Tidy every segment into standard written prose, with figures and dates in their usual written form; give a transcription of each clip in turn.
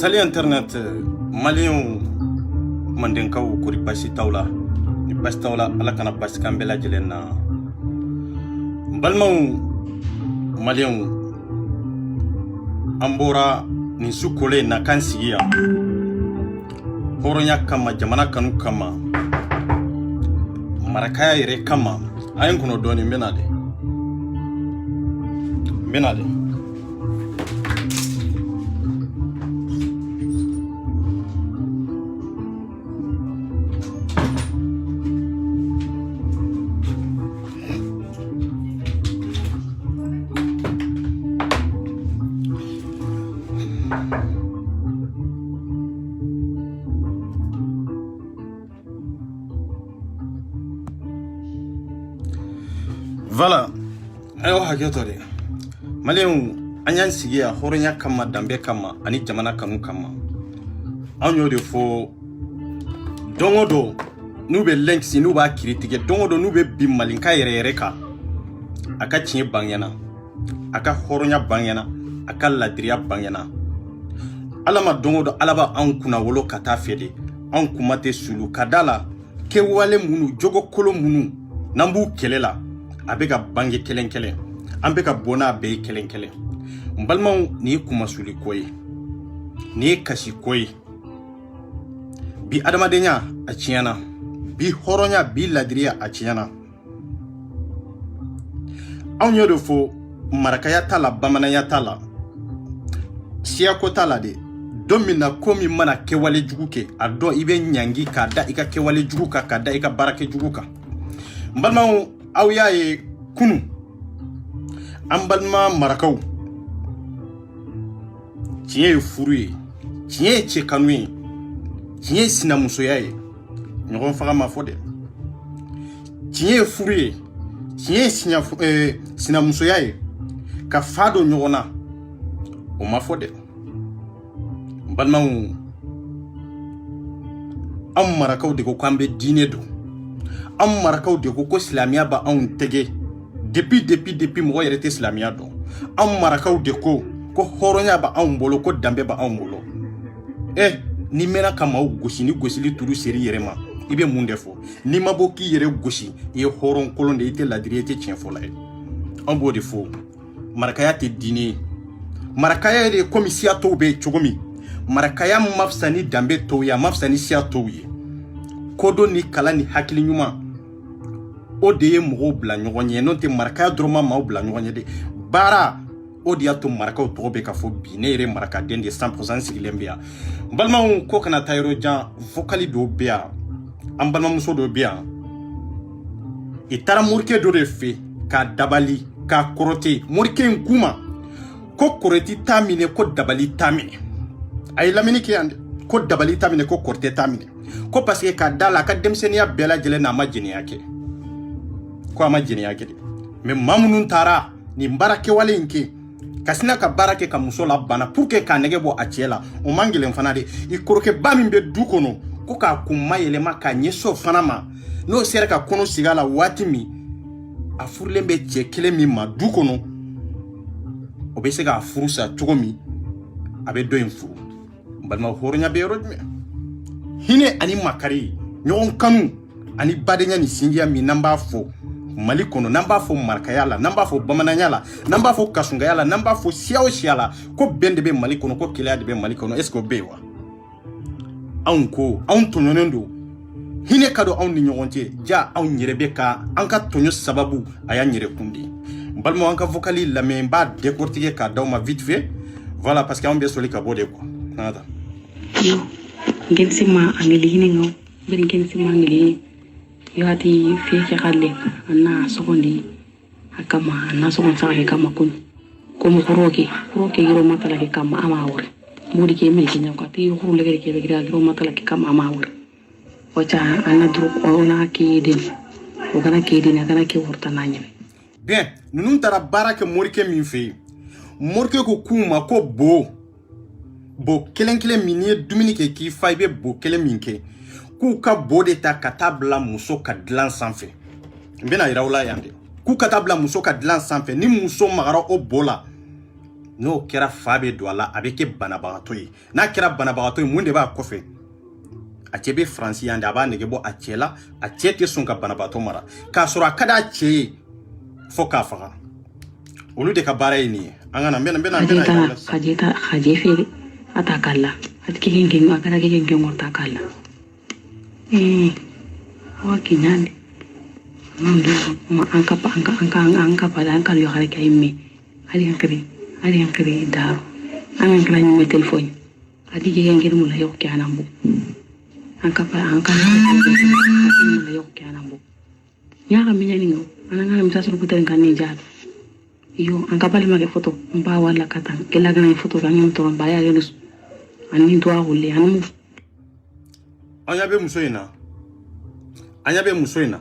Salut internet malien mandenkaw kuri basi tawla ni basi tawla ala kana basi kambela jelena balmaw malien ambora ni sukole na kansiya horonya kama jamana kanu kama marakaya yere kama ayin kuno doni menade Voilà, ayo hagetore malien anyan sigia horonya kama dambe kama ani jamana kanu kama anyo de fo dongodo nube links nuba critique dongodo nube bi malinka yere ka aka chin banyana aka horonya banyana aka ladriya banyana alama dongodo alaba an kuna wolo kata fede an kumate sulu kadala ke wale munu jogo kolo munu nambu kelela abeka bange kelen ambeka bona be kelen mbalmaw ni kuma suli koy ni kashi koy bi adamadenya a ciyana bi horonya bi ladriya a ciyana an yodo fo marakaya tala bamananya tala siyako tala de domina komi mana kewale juguke ado ibe nyangi kada ika kewale juguka kada ika barake juguka mbalmaw awyaye kunu ambalma marakaw tiye furuye tiye chekanuye tiye sinamuso yaye nyogon faga mafode tiye furuye tiye sinamuso yaye ka fado nyogona o mafode mbalma am marakaw de ko kambe dine do am marakaw de ko islamia ba on tege depuis mo yere te islamia do am marakaw de ko horonya ba on bolo ko dambe ba on bolo ni mena kama gosi ni gosili turu seri yere ma ibe munde fo ni maboki yere gosi e horon kolonde ite ladriye te tien fo la on bo de fo marakaya te dini marakaya de komisia to be chogomi marakaya mafsani dambe to ya mafsani sia to ye kodo ni kala ni hakili nyuma o de ye mɔgɔw bila ɲɔgɔn ye n'o tɛ marakaya dɔrɔn ma maaw bila ɲɔgɔn ye de baara o de y'a to marakaw tɔgɔ bɛ ka fɔ bi ne yɛrɛ marakaden de 100% sigilen bɛ yan n balimaw ko kana taa yɔrɔ jan vocali dɔw bɛ yan an balimamuso dɔw bɛ yan i taara morikɛ dɔ de fɛ k'a dabali k'a kɔrɔte morikɛ in kuma ko kɔrɔti t'a minɛ ko dabali t'a minɛ a ye lamini kɛ yan dɛ ko dabali t'a minɛ ko kɔrɔtɛ t'a minɛ ko parce que k'a da la a ka denmisɛnniya bɛɛ lajɛlen n'a ma jɛnɛya kɛ ko ama jeniya kede mais mamunun tara ni barake wale nke kasina ka barake ka muso la bana pour que ka nege bo a tiela o mangelen fana de I koroke ba min be du kono ko ka kuma yelema ka nyeso fana ma no sere ka kono sigala wati mi a furulen bɛ cɛ kelen min ma du kɔnɔ o bɛ se k'a furu sa cogo min a bɛ dɔ in furu balima hɔrɔnya bɛ yɔrɔ jumɛn hinɛ ani makari ɲɔgɔn kanu ani badenya ni sinjiya min n'an b'a fɔ Mali kɔnɔ n'an b'a fɔ marakaya la n'an b'a fɔ bamananya la n'an b'a fɔ kasungaya la n'an b'a fɔ siya o siya la ko bɛn de bɛ Mali kɔnɔ ko kelenya de bɛ Mali kɔnɔ est-ce que o bɛ yen wa anw ko anw tɔɲɔnen don hinɛ ka don anw ni ɲɔgɔn cɛ ja anw yɛrɛ bɛ ka an ka tɔɲɔ sababu a y'an yɛrɛ kun di balima an ka vocali lamɛn n b'a décortiquer k'a d'aw ma vite fait voilà parce que anw bɛ soli ka bɔ de quoi nada yo ngeen sima angeli hiningo ben ngeen sima angeli yo ati fiye khalle na sokondi akama na sokon sa ke kama kun ko mo roke giro matala ke kama ama wor mudi ke mi kinya ko ti huru le ke giro matala ke kama ama wor wacha ana dru ona ke din o kana ke din kana ke worta nanya bien nunu tara baraka morike min fe morike ko kuma ko bo kelen min ye dumuni ke ki fa ibe bo kelen min ke ku ka bo de ta ka tabla muso ka dilan sanfɛ bena irawla yande ku ka tabla muso ka dilan sanfɛ ni muso magara o bola no kɛra fa be do ala a bɛ kɛ banabagatɔ ye n'a kɛra banabagatɔ ye mun de b'a kɔfɛ a cɛ bɛ faransi yande a b'a nege bɔ a cɛ la a cɛ tɛ sɔn ka banabagatɔ mara k'a sɔrɔ a ka d'a cɛ ye fo k'a faga olu de ka baara ye nin ye an ka na bena haje fere atakalla atkikin kin akara kikin kin worta kalla wa kinyande mando ma anka pada anka yo xare kay mi ali hankri daro amen kala ni telephone adi ke ngir mu la yo kyanambu anka mu la yo kyanambu ya ga minya ningo ananga mi sasu putar kan ni jado yo anka bali ma ke photo mba wala katan kila gana photo kan ni to mba ya yunus ani to ahulle anu anya be muso ina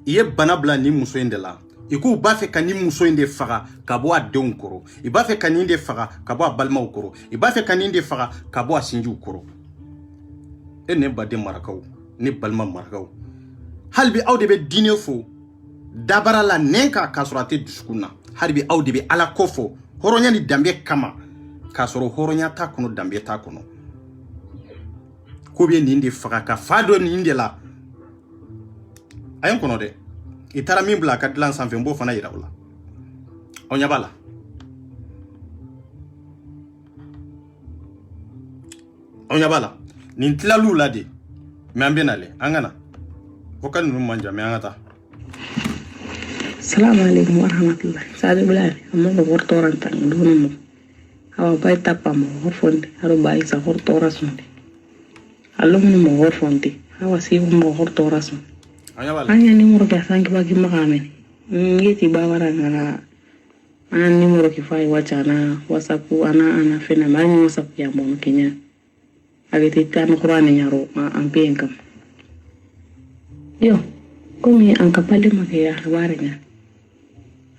iye bana bla ni muso in de la iku ba fe ka ni muso in de faga ka bo a denw koro I ba fe ka ni de faga ka bo a balimaw koro I ba fe ka ni de faga ka bo a sinjiw koro e ne ba de marakaw ni balima marakaw halbi aw de be dine fo dabara la nenka ka sɔrɔ a tɛ dusukun na halbi aw de be ala ko fo hɔrɔnya ni danbe kama ka sɔrɔ hɔrɔnya t'a kɔnɔ danbe t'a kɔnɔ ko bɛ nin de faga ka fa dɔ nin de la a ye n kɔnɔ dɛ I taara min bila a ka dilan sanfɛ n b'o fana yira u la aw ɲɛ b'a la nin tilal'u la de mais an bɛ na lɛ an ka na vocal ninnu man jan mais an ka taa Assalamu alaikum warahmatullahi sadi bilal amma ko hortoran tan dunu mo awa bay tappa mo horfonde aro bay sa hortora sonde allo mo horfonde awa si mo hortora son anya numero ka sanki bagi makamen ngeti bawara ngara ana numero ki fai wacha na whatsapp ana fena mari whatsapp ya mo kenya agete tan qur'ani nyaro an penkam yo komi an kapale makaya warenya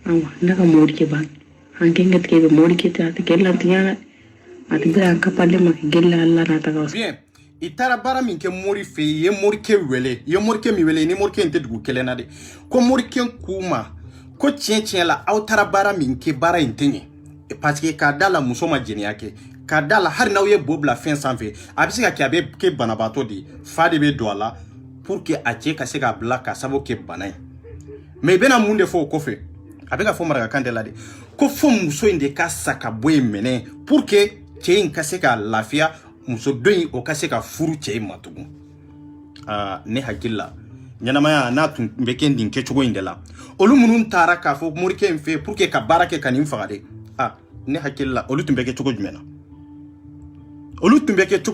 awa ndaka modi ke ban an kengat ke modi ke ta kella tinya ati bra an kapale mak gella alla na ta gawas bien itara bara min ke mori fe ye mori ke wele ye mori ke mi wele ni mori ke nte dugu kelena de ko mori ke kuma ko cien la aw tara bara min ke bara intenye parce que ka dala muso ma jeniya ke ka dala har na ye bobla fin sanfɛ a bɛ se ka kɛ a bɛ kɛ banabaatɔ de fa de bɛ don a la pour que a cɛ ka se ka bila ka sababu kɛ bana ye mais i bɛna mun de fɔ o kɔfɛ a bɛ ka fɔ marakakan de la de ko fo muso in de ka sa ka bɔ yen minɛ pour que cɛ in ka se ka lafiya muso dɔ in o ka se ka furu cɛ in ma tugun ne hakili la ɲɛnamaya n'a tun bɛ kɛ nin kɛcogo in de la olu minnu taara k'a fɔ morikɛ in fɛ pour que ka baara kɛ ka nin faga de ne hakili la olu tun bɛ kɛ cogo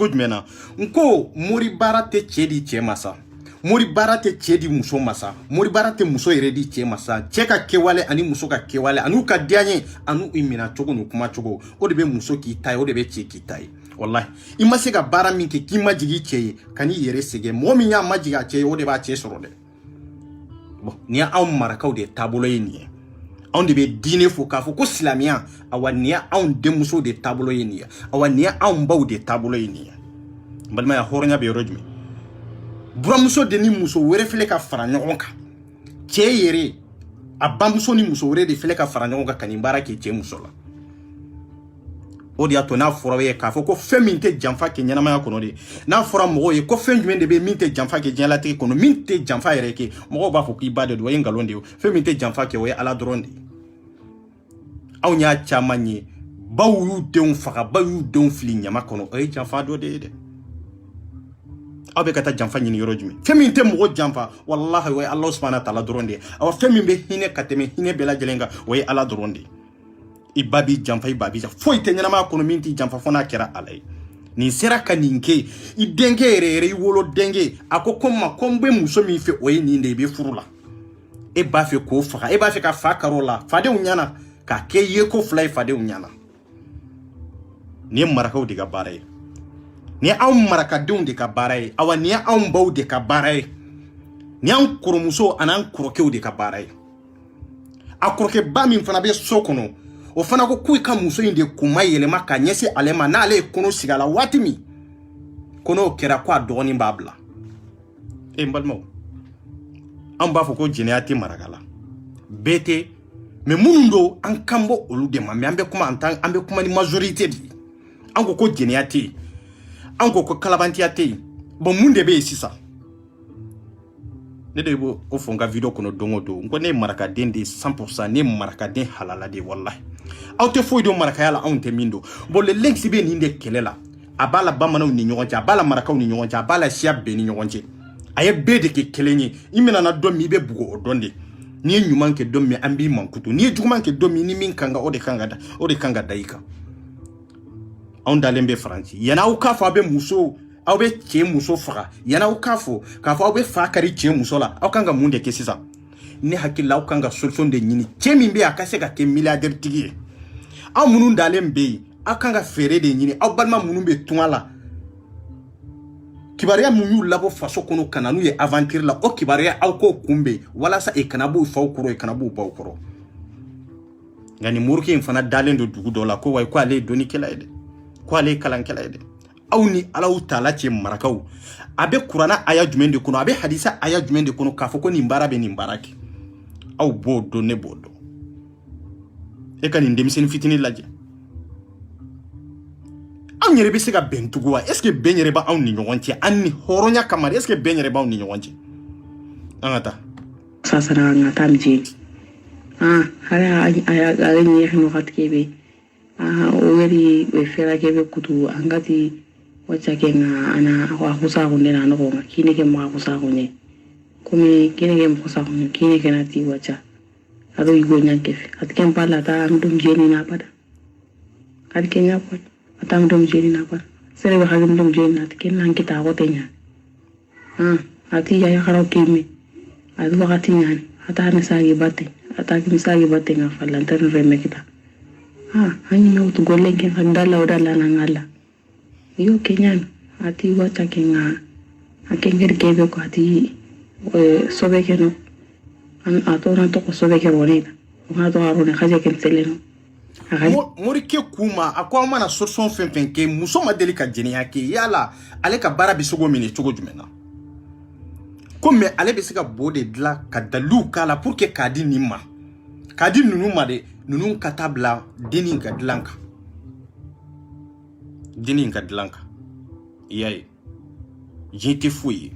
jumɛn na n ko mori baara tɛ cɛ di cɛ ma sa mori baara tɛ cɛ di muso ma sa mori baara tɛ muso yɛrɛ di cɛ ma sa cɛ ka kɛwale ani muso ka kɛwale an'u ka diya ye an'u i minɛ cogo n'u kuma cogo o de bɛ muso k'i ta ye o de bɛ cɛ k'i ta ye wallahi i ma se ka baara min kɛ k'i ma jigi cɛ ye ka n'i yɛrɛ sɛgɛn mɔgɔ min y'a ma jigi a cɛ ye o de b'a cɛ sɔrɔ dɛ bon nin y'anw marakaw de taabolo ye nin ye anw de bɛ diinɛ fo k'a fɔ ko silamɛya awa nin y'anw denmuso de taabolo ye nin ye awa nin y'anw baw de taabolo ye nin ye balimaya hɔrɔnya bɛ yɔrɔ jumɛn buramuso de ni muso wɛrɛ filɛ ka fara ɲɔgɔn kan cɛ yɛrɛ a bamuso ni muso wɛrɛ de filɛ ka fara ɲɔgɔn kan ka nin baara kɛ cɛ muso la o de y'a to n'a fɔra ye k'a fɔ ko fɛn min tɛ janfa kɛ ɲɛnamaya kɔnɔ de n'a fɔra mɔgɔw ye ko fɛn jumɛn de bɛ min tɛ janfa kɛ diɲɛlatigɛ kɔnɔ min tɛ janfa yɛrɛ kɛ mɔgɔw b'a fɔ k'i ba de don o ye nkalon de ye fɛn min tɛ janfa kɛ o ye ala dɔrɔn de ye anw y'a caman ye baw y'u denw faga baw y'u denw fili ɲama kɔnɔ o ye janfa dɔ de ye dɛ aw bɛ ka taa janfa ɲini yɔrɔ jumɛn fɛn min tɛ mɔgɔ janfa wallahi o ye ala subhanahu wa ta'ala dɔrɔn de ye aw fɛn min bɛ hinɛ ka tɛmɛ hinɛ bɛɛ lajɛlen kan o ye ala dɔrɔn de ye i ba b'i janfa i ba b'i janfa foyi tɛ ɲɛnamaya kɔnɔ min t'i janfa fo n'a kɛra ala ye nin sera ka nin kɛ i denkɛ yɛrɛ yɛrɛ i wolo denkɛ a ko ko ma ko n bɛ muso min fɛ o ye nin de i bɛ furu la e b'a fɛ k'o faga e b'a fɛ ka fa karo la fadenw ɲɛna k'a kɛ ye ko fila ye fadenw ɲɛna nin ye marakaw de ka baara ye nin ye anw marakadenw de ka baara ye awa nin ye anw baw de ka baara ye nin y'an kɔrɔmuso ani an kɔrɔkɛw de ka baara ye a kɔrɔkɛba min fana bɛ so kɔnɔ o fana ko k'u ka muso in de kuma yɛlɛma ka ɲɛsin ale ma n'ale ye kɔnɔ sigi a la waati min ko n'o kɛra ko a dɔgɔnin b'a bila n balimaw an b'a fɔ ko jɛnɛya tɛ maraka la bɛɛ tɛ mais minnu don an kan bɔ olu de ma mais an bɛ kuma ni majorité de ye an ko jɛnɛya tɛ yen an ko kalabantiya tɛ yen bon mun de bɛ yen sisan ne de b'o fɔ n ka video kɔnɔ don o don n ko ne ye marakaden de 100% ne ye marakaden halala de wallahi aw tɛ foyi don marakaya la anw tɛ min don bon le links bɛ nin de kɛlɛ la a b'a la bamananw ni ɲɔgɔn cɛ a b'a la marakaw ni ɲɔgɔn cɛ a b'a la siya bɛɛ ni ɲɔgɔn cɛ a ye bɛɛ de kɛ kelen ye i mina na dɔn min i bɛ bugo o dɔn de n'i ye ɲuman kɛ dɔn min an b'i mankutu n'i ye juguman kɛ dɔn min ni min kan ka o de kan ka da i kan anw dalen bɛ faransi yanni aw k'a fɔ aw bɛ cɛ muso faga yanni aw k'a fɔ aw bɛ fa kari cɛ muso la aw kan ka mun de kɛ sisan ne hakili la aw kan ka solution de ɲini cɛ min bɛ yen a ka se ka kɛ milliardaire tigi ye aw minnu dalen bɛ yen aw kan ka fɛɛrɛ de ɲini aw balima minnu bɛ tunga la kibaruya mun y'u labɔ faso kɔnɔ ka na n'u ye aventure la o kibaruya aw k'o kunbɛn walasa e kana b'u faw kɔrɔ e kana b'u baw kɔrɔ nka nin morikɛ in fana dalen don dugu dɔ la ko wayi ko ale ye dɔnnikɛla ye dɛ ko ale ye kalankɛla ye dɛ aw ni alaw taala cɛ marakaw a bɛ kuranna aya jumɛn de kɔnɔ a bɛ hadisa aya jumɛn de kɔnɔ k'a fɔ ko nin baara bɛ nin baara kɛ aw b'o dɔn ne b'o dɔn e ka nin denmisɛnnin fitinin lajɛ anw yɛrɛ bɛ se ka bɛn tugu wa est-ce que bɛn yɛrɛ b'anw ni ɲɔgɔn cɛ an ni hɔrɔnya kama est-ce que bɛn yɛrɛ b'anw ni ɲɔgɔn cɛ an ka taa sasara nga tamji hara ale ni hino khatkebe o weri be fera kebe kutu angati wacha kenga ana wa kusa ko ndena no ko kine ke ma kusa ko ne kumi kine ke ma kusa ko ne kine ke na ti wacha ado igo nyanke atkem pala ta ndum jeni na pada kad kenya ko atang ndum jeni na pada sere ba hagum ndum jeni na ken nan kita ko tenya ati ya kharo kimi adu wakati nyani ata misagi batte ataki misagi batte nga falantar reme kita hani yo tu golle ke handala odala ngala yo kenyan ati wata kenga akenger kebe ko ati sobe keno an atora to ko sobe ke bonita nga to arone khaje ken seleno morike kuma akwa mana solution fɛn ke muso ma deli ka jɛnɛya kɛ yala ale ka baara bɛ sogo minɛ cogo jumɛn na ko mais ale bɛ se ka bo de dilan ka daliw k'a la pour que k'a di nin ma k'a di ninnu ma de ninnu ka taa bila denni ka dilan kan denni ka dilan kan i y'a ye diɲɛ tɛ foyi ye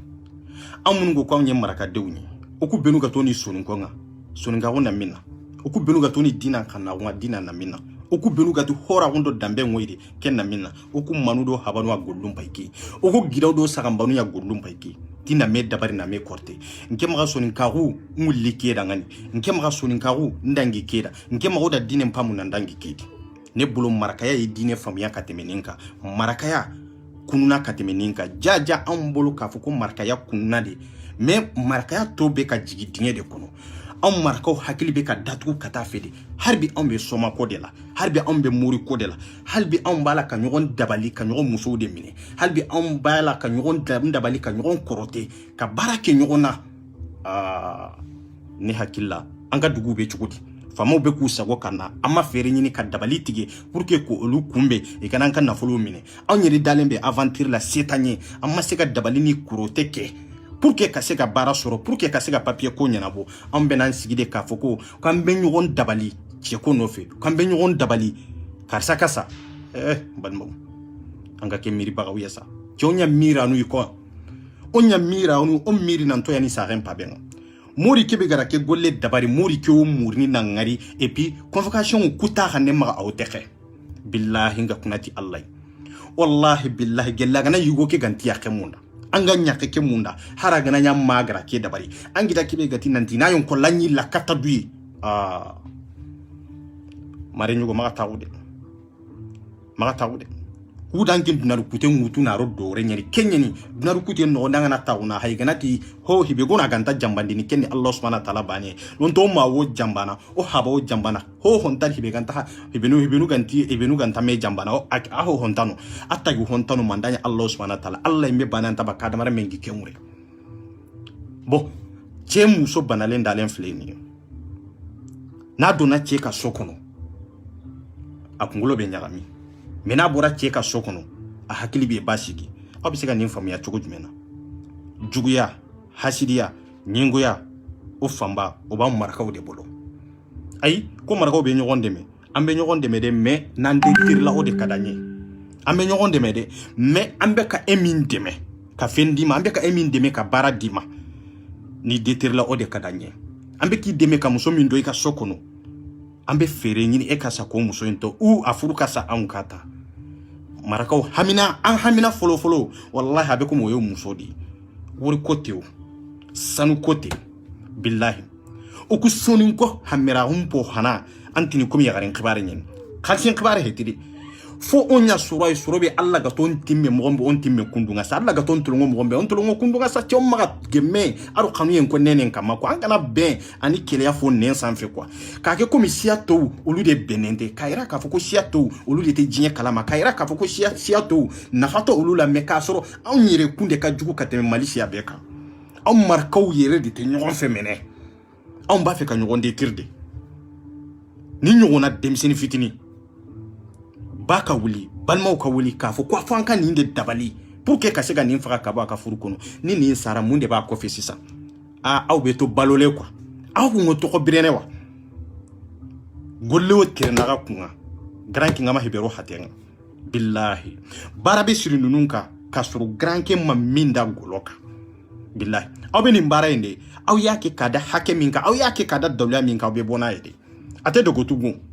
an minnu ko k'anw ye marakadenw ye o k'u bɛn n'u ka to ni sonikɔ kan sonikako na min na o k'u bɛn n'u ka to ni diina kan na wa diina na min na o k'u bɛn n'u ka to hɔra kun dɔ danbɛ ŋoyi de kɛ na min na o k'u manu dɔ habanu a golun paike o k'u gidaw dɔ sagambanu ya golun paike tina me dabari na me korte nke maga soninkaku ngulli keda ngani nke maga soninkaku ndangi keda nke maga da dine mpamu na ndangi kedi ne bolo marakaya yi dine famiya katemeninka marakaya kununa katemeninka jaja an bolo ka fɔ ko marakaya kununa de mais marakaya to be ka jigi dingɛ de kɔnɔ an marakaw hakili be ka datugu ka taa fɛ de halibi an be soma ko de la halibi an be mori ko de la halibi an b'a la ka ɲɔgɔn dabali ka ɲɔgɔn musow de minɛ halibi an b'a la ka ɲɔgɔn dabali ka ɲɔgɔn kɔrɔtɛ ka baara kɛ ɲɔgɔn na ne hakili la an ka dugu be cogo di faamaw be k'u sago ka na an ma fɛɛrɛ ɲini ka dabali tigɛ pour que ko olu kunbɛ i kana an ka nafolo minɛ an yɛrɛ dalen bɛ aventure la setan ye an ma se ka dabali ni kɔrɔtɛ kɛ pour que ka se ka baara sɔrɔ pour que ka se ka papier ko ɲɛnabɔ an bɛ n'an sigi de k'a fɔ ko k'an bɛ ɲɔgɔn dabali cɛko nɔfɛ k'an bɛ ɲɔgɔn dabali karisa ka sa balimaw an ka kɛ miiribagaw ye sa cɛw ɲa miira n'u kɔ o ɲa miira n'u o miiri nantɔ ya ni saren pa bɛn mori kebe gara ke golle dabari mori ke o murni na ngari et puis convocation kuta xane ma aw texe billahi nga kunati allah wallahi billahi gella gana yugo ke ganti ya kemunda anga nyake ke munda hara gana nya magra ke dabari angita kebe gati nanti na yon ko lanyi la kata dui mare nyugo maga tawude ku dankin dunaru kute ngutu na roddo re nyari kenyani dunaru kute no ndanga na tawuna hay ganati ho hibe gona ganta jambandi ni kenni allah subhanahu wa ta'ala bani non to ma wo jambana o habo jambana ho hontan hibe ganta hibenu ganta me jambana o ho hontano attagi hontano mandanya allah subhanahu wa ta'ala allah me bananta bakada mara mengi kemure bo jemu so banalen dalen fleni na dona cheka sokono akungulo be nyagami mena bora cheka sokono a hakili be basigi aw bisega nin famiya cogo jumena juguya hasidiya nyingoya o famba o ba marakaw de bolo ay ko marakaw be nyogon deme ambe nyogon deme de me nan de tirla o de kadanye ambe nyogon deme de me ambe ka emin deme ka fendi ma ambe ka emin deme ka bara dima ni de tirla o de kadanye ambe ki deme ka muso min do ka sokono ambe fere nyini e kasa ko muso into u afuru kasa an kata marakaw hamina folo wallahi abe ko moyo muso di wori kote o sanu kote billahi o ku sonin ko hamira humpo hana antini komi yagaren khibare nyen khalsin khibare hetidi fo onya suro be alla ga ton timme mogombe on timme kundunga sa alla ga ton tulungo mogombe on tulungo kundunga sa tiom maga gemme aro kanu yen ko nenen kama ko an kana ben ani keleya fo nen sanfe quoi ka ke komi siato olu de benende kaira ka fo ko siato olu de te jinye kalama kaira ka fo ko siato nafato olu la meka soro an yire kunde ka jugu ka teme malisia beka an markaw yere de te nyon femene an ba fe ka nyon de tirde ni nyona demsini fitini baka wuli balmaw ka wuli ka fo ko fanka ni de dabali pour que ka se ga nin faga ka ba ka furu kono ni sara munde ba ko fe sisa aw be to balole quoi aw ko to ko birene wa golle o tirna ga kunga grand kinga ma hebero hatenga billahi barabe sirinununka ka suru grand ke ma minda goloka billahi aw be ni mbara inde aw yake kada hake minka aw yake kada dawla minka be bona ide ate do gotugun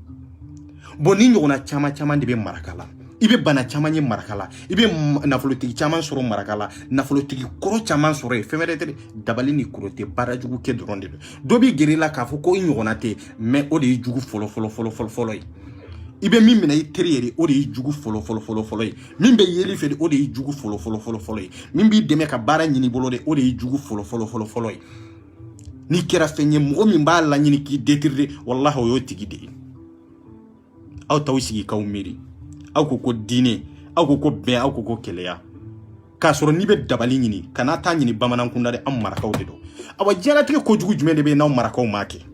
boni nyona chama de be marakala ibe bana chama nye marakala ibe nafolotigi chama soro marakala nafolotigi koro chama soro femere te dabali ni kurote barajugu ke dronde do bi gerila ka fo ko nyona te me o de jugu folo ibe mimina iteriere o de jugu folo mimbe yeli fe o de jugu folo mimbi deme ka bara nyini bolo de o de jugu folo ni kera fenye mo mi mbala nyini ki detirde wallahi o yo tigi de aw tawsigi kawmiri aw ko dine aw ko ben aw ko keleya ka soro ni be dabali nyini kana ta nyini bamanan kunda de am marakaw de do awa jara tike ko jugu jume de be naw marakaw make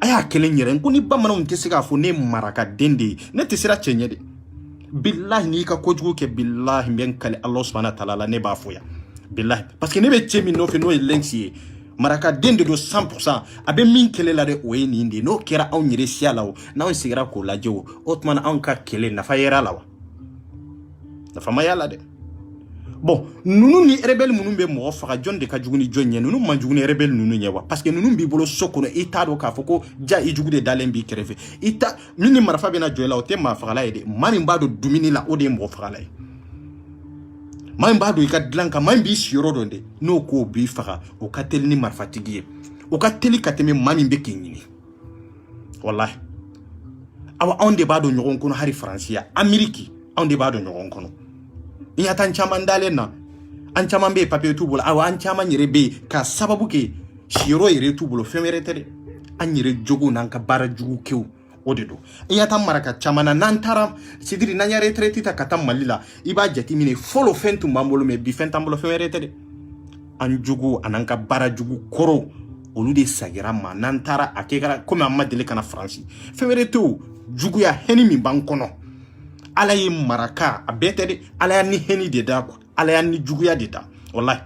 aya kelen yeren ko ni bamanan te siga fo ne maraka dende ne te sira chenye de billahi ni ka ko jugu ke billahi ben kale allah subhanahu wa ta'ala ne ba foya billahi parce que ne be chemi no fe no lensi maraka dende do 100% abe min kele la de oye ni inde no kera on nyire sialaw na on sigira ko la jewo otman on ka kele na fayera lawa na fama yala de bon nunu ni rebel munun be mo fa jonde ka juguni jonye nunu man juguni rebel nunu nyewa parce que nunu bi bolo sokono ita do ka foko ja i jugude dalen bi krefe ita mini marfa be na joela o te ma fa la ede mani mbado dumini la ode mo fa la man ba do ka dlanka man bi siro donde no ko bi faga o ka telni marfatigi o ka teli ka teme mami be kinyini wallahi awa onde ba do nyogon kono hari francia ameriki onde ba do nyogon kono iya tan chaman dalen na an chaman be papier tubul awa an chaman yire be ka sababu ke siro yire tubulo femere tere an yire jogo nan ka bara jugu kew odedo iya tan maraka chamana nantara sidiri nanya retraite ta katam malila iba jati mine follow fentu mambolo me bi fentambolo femere tere an jugu ananka bara jugu koro olu de sagira ma nantara akegara comme amadele kana franci femere to jugu ya heni mi bankono alaye maraka abetede alaya ni heni de da ala ya ni jugu ya de da wallahi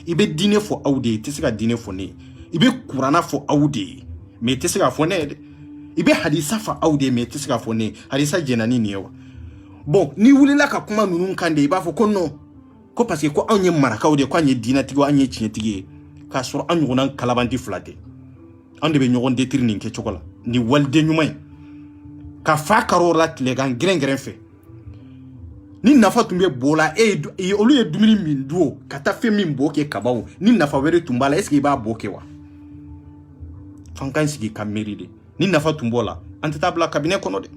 i be diinɛ fɔ aw de ye i tɛ se ka diinɛ fɔ ne ye i be kurana fɔ aw de ye mais i tɛ se ka fɔ ne ye dɛ i be hadisa fɔ aw de ye mais i tɛ se ka fɔ ne ye hadisa jɛna ni nin ye wa bon ni wulila ka kuma ninnu kan de i b'a fɔ ko non ko parce que ko anw ye marakaw de ko an ye diinɛtigi anw ye tiɲɛtigi ye k'a sɔrɔ an ɲɔgɔnna kalabanti fila tɛ anw de bɛ ɲɔgɔn détruire nin kɛcogo la ni waliden ɲuman ye ka fa kar'o la tilegan gɛrɛngɛrɛn fɛ ni nafa tun bɛ bo la olu ye dumuni min dun o ka taa fɛn min bo kɛ kabaw ni nafa wɛrɛ tun b'a la est-ce que i b'a bo kɛ wa f'an k'an sigi ka miiri de ni nafa tun b'o la an tɛ taa bila cabinet kɔnɔ dɛ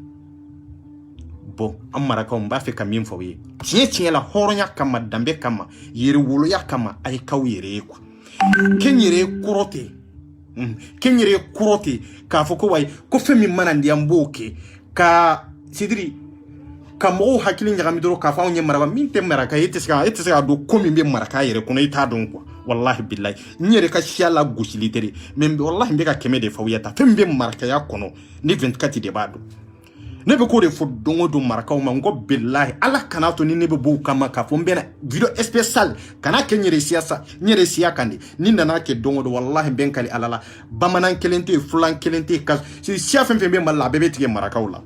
bon an marakaw n b'a fɛ ka min fɔ aw ye tiɲɛ la hɔrɔnya kama danbe kama yɛrɛwoloya kama a ye k'aw yɛrɛ ye quoi kɛn yɛrɛ kɔrɔ tɛ kɛn yɛrɛ kɔrɔ tɛ k'a fɔ ko wayi ko fɛn min mana di an b'o kɛ ka sidiri ka mɔgɔw hakili ɲagami dɔrɔn k'a fɔ anw ye maraka min tɛ maraka ye e tɛ se ka dɔn ko min bɛ maraka yɛrɛ kɔnɔ i t'a dɔn quoi wallahi billahi n yɛrɛ ka siya la gosili tɛ de mais wallahi n bɛ ka kɛmɛ de fɔ aw ye ta fɛn min bɛ marakaya kɔnɔ ni 24 de b'a dɔn ne bɛ k'o de fɔ don o don marakaw ma n ko billahi ala kana to ni ne bɛ bɔ o kama k'a fɔ n bɛna video spécial kana kɛ n yɛrɛ siya kan de ni nana kɛ don o don wallahi n bɛ n kali ala la bamanan kelen tɛ yen fulan kelen tɛ yen ka siya fɛn fɛn bɛ mali la a bɛɛ bɛ tigɛ marakaw la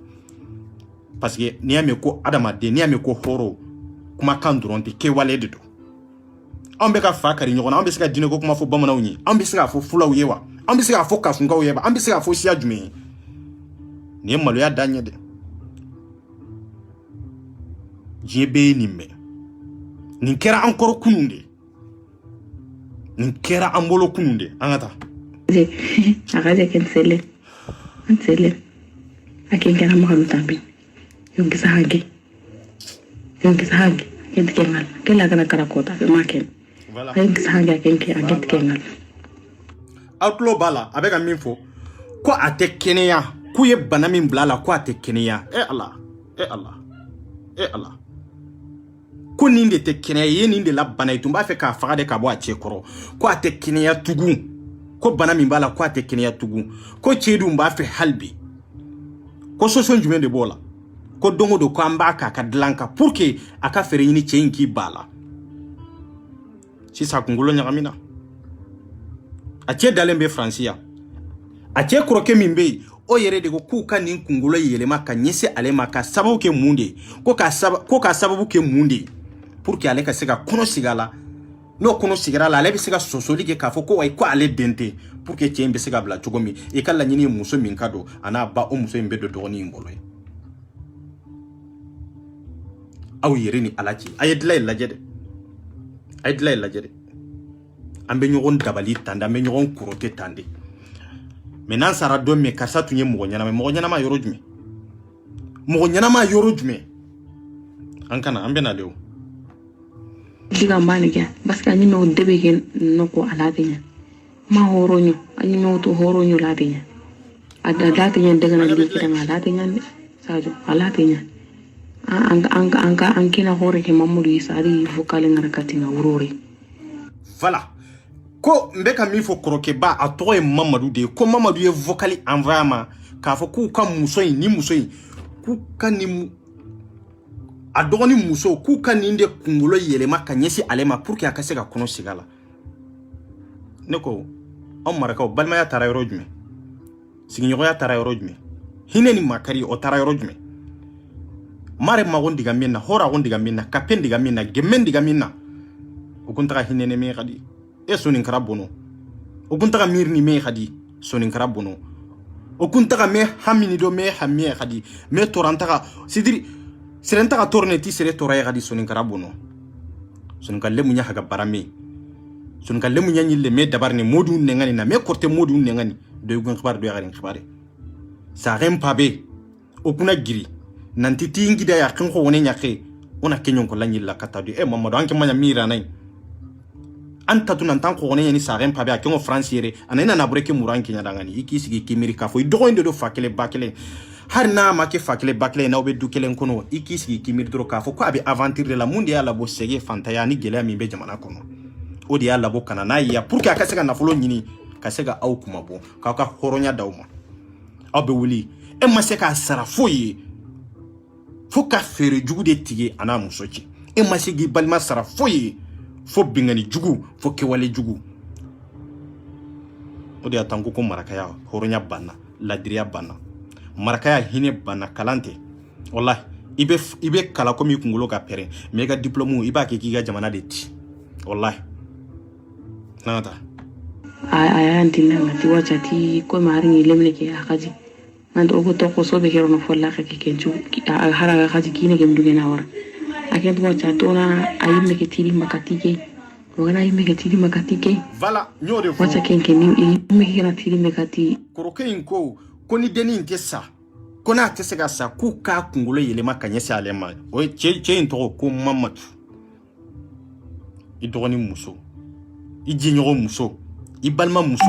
parce que n'i y'a mɛn ko adamaden n'i y'a mɛn ko hɔrɔn kumakan dɔrɔn tɛ kɛwale de don anw bɛ ka fa kari ɲɔgɔn na anw bɛ se ka diinɛ ko kuma fɔ bamananw ye anw bɛ se k'a fɔ fulaw ye wa anw bɛ se k'a fɔ kasunkaw ye wa anw bɛ se k'a fɔ siya jumɛn ye nin ye maloya da ɲɛ dɛ diɲɛ bɛɛ ye nin mɛn nin kɛra an kɔrɔ kunun de nin kɛra an bolo kunun de an ka taa a ka jɛ kɛ n selen a kɛ n kɛra magalu tambi yonkisa hage kɛ tigɛ ngal kɛ la kana kara kota fɛ ma kɛ yonkisa hage a kɛ tigɛ ngal aw tulo b'a la a bɛ ka min fɔ ko a tɛ kɛnɛya k'u ye bana min bila a la ko a tɛ kɛnɛya ala ko nin de tɛ kɛnɛya ye nin de la bana ye tun b'a fɛ k'a faga de ka bɔ a cɛ kɔrɔ ko a tɛ kɛnɛya tugun ko bana min b'a la ko a tɛ kɛnɛya tugun ko cɛ dun b'a fɛ hali bi ko solution jumɛn de b'o la ko don o don ko an b'a k'a ka dilan kan pour que a ka fɛɛrɛ ɲini cɛ in k'i ba la sisan a kunkolo ɲagamina a cɛ dalen bɛ faransi yan a cɛ kɔrɔkɛ min bɛ yen o yɛrɛ de ko k'u ka nin kunkolo yɛlɛma ka ɲɛsin ale ma ka sababu kɛ mun de ye ko ka sababu kɛ mun de ye pour que ale ka se ka kɔnɔ sigi a la n'o kɔnɔ sigira a la ale bɛ se ka sɔsɔli kɛ k'a fɔ ko wayi ko ale den tɛ pour que cɛ in bɛ se ka bila cogo min i ka laɲini ye muso min ka don a n'a ba o muso in bɛ don dɔgɔnin in bolo ye aw yɛrɛ ni ala cɛ a ye dilan in lajɛ dɛ an bɛ ɲɔgɔn dabali tan de an bɛ ɲɔgɔn kɔrɔtɛ tan de mais n'an sara don min karisa tun ye mɔgɔ ɲɛnama yɔrɔ jumɛn an kana an bɛna de o diga mbani kɛ parce que an ɲimɛ o debe kɛ nɔkɔ a la tɛ ɲɛ ma hɔrɔnyo an ɲimɛ o to hɔrɔnyo la tɛ ɲɛ a da tɛ ɲɛ dɛgɛna di kira a la tɛ ɲɛ dɛ sajo a la tɛ ɲɛ an kina hɔrɛ kɛ mamadu ye sa ari vocal ngara katinga wurore voilà ko n bɛ ka min fɔ kɔrɔkɛba a tɔgɔ ye mamadu de ye ko mamadu ye vocal envoyé ma k'a fɔ k'u ka muso in k'u ka nin a dɔgɔnin muso k'u ka nin de kunkolo yɛlɛma ka ɲɛsin ale ma pour que a ka se ka kɔnɔ sigi a la ne ko anw marakaw balimaya taara yɔrɔ jumɛn sigiɲɔgɔnya taara yɔrɔ jumɛn hinɛ ni makari o taara yɔrɔ jumɛn mare mago diga min na hɔrɔn ago diga min na kapen diga min na gɛmɛn diga min na o kun taga hinɛ ni min ka di e sonin kara bono o kun taga miiri ni min ka di sonin kara bono o kun taga me hamini do me hamiye ka di me toran taga sidiri siren taga torne ti sere toraye ka di sonin kara bono sonin ka lemu nya haga barame sonin ka lemu nya nyille me dabar ni modu nengani na me korte modu nengani do yugun khibar do yagarin khibare sa rem pabe o kuna giri nanti tingi da ya kan ko woni nyake ona kenyon ko lanyilla katadu e mamado anke manya mira nay anta tunan tan ko woni ni sa rem pabe akengo franciere anena na bureke muranki nya dangani iki sigi kimiri ka fo dogoinde do fakele bakele har na ma ke fakele bakele na obe dukelen kono iki sigi kimiri do ka fo ko abi aventure la mundi ya labo sege fantaya ni gele mi be jamana kono o di ya labo kana na ya pour que aka sega na folo nyini ka sega au kuma bo ka ka horonya dawma abe wuli e ma se ka sara foyi fo ka fere jugu de tige ana musoci e ma se gi balma sara foyi fo bingani jugu fo kewale jugu o de atanko ko marakaya horonya banna ladiriya banna marakaya hine banna kalante wallahi ibe kala komi kungulo ka pere mega diplôme iba ke kiga jamana de ti wallahi nata aya antinna ngati wachati ko mari ni lemle ke akaji nando ko to ko sobe kero no folla ka ke kenju haraga kaji kine ke mduge na wara aken to wachato na ayime ke tiri makatike wala ayime ke tiri makatike vala nyode fo wacha kenke ni me ke na tiri makati koroke inko ko ni deni intesa ko na tesega sa ku ka kungulo yele makanye sa alema o che into ko mamatu idoni muso ijinyo muso ibalma muso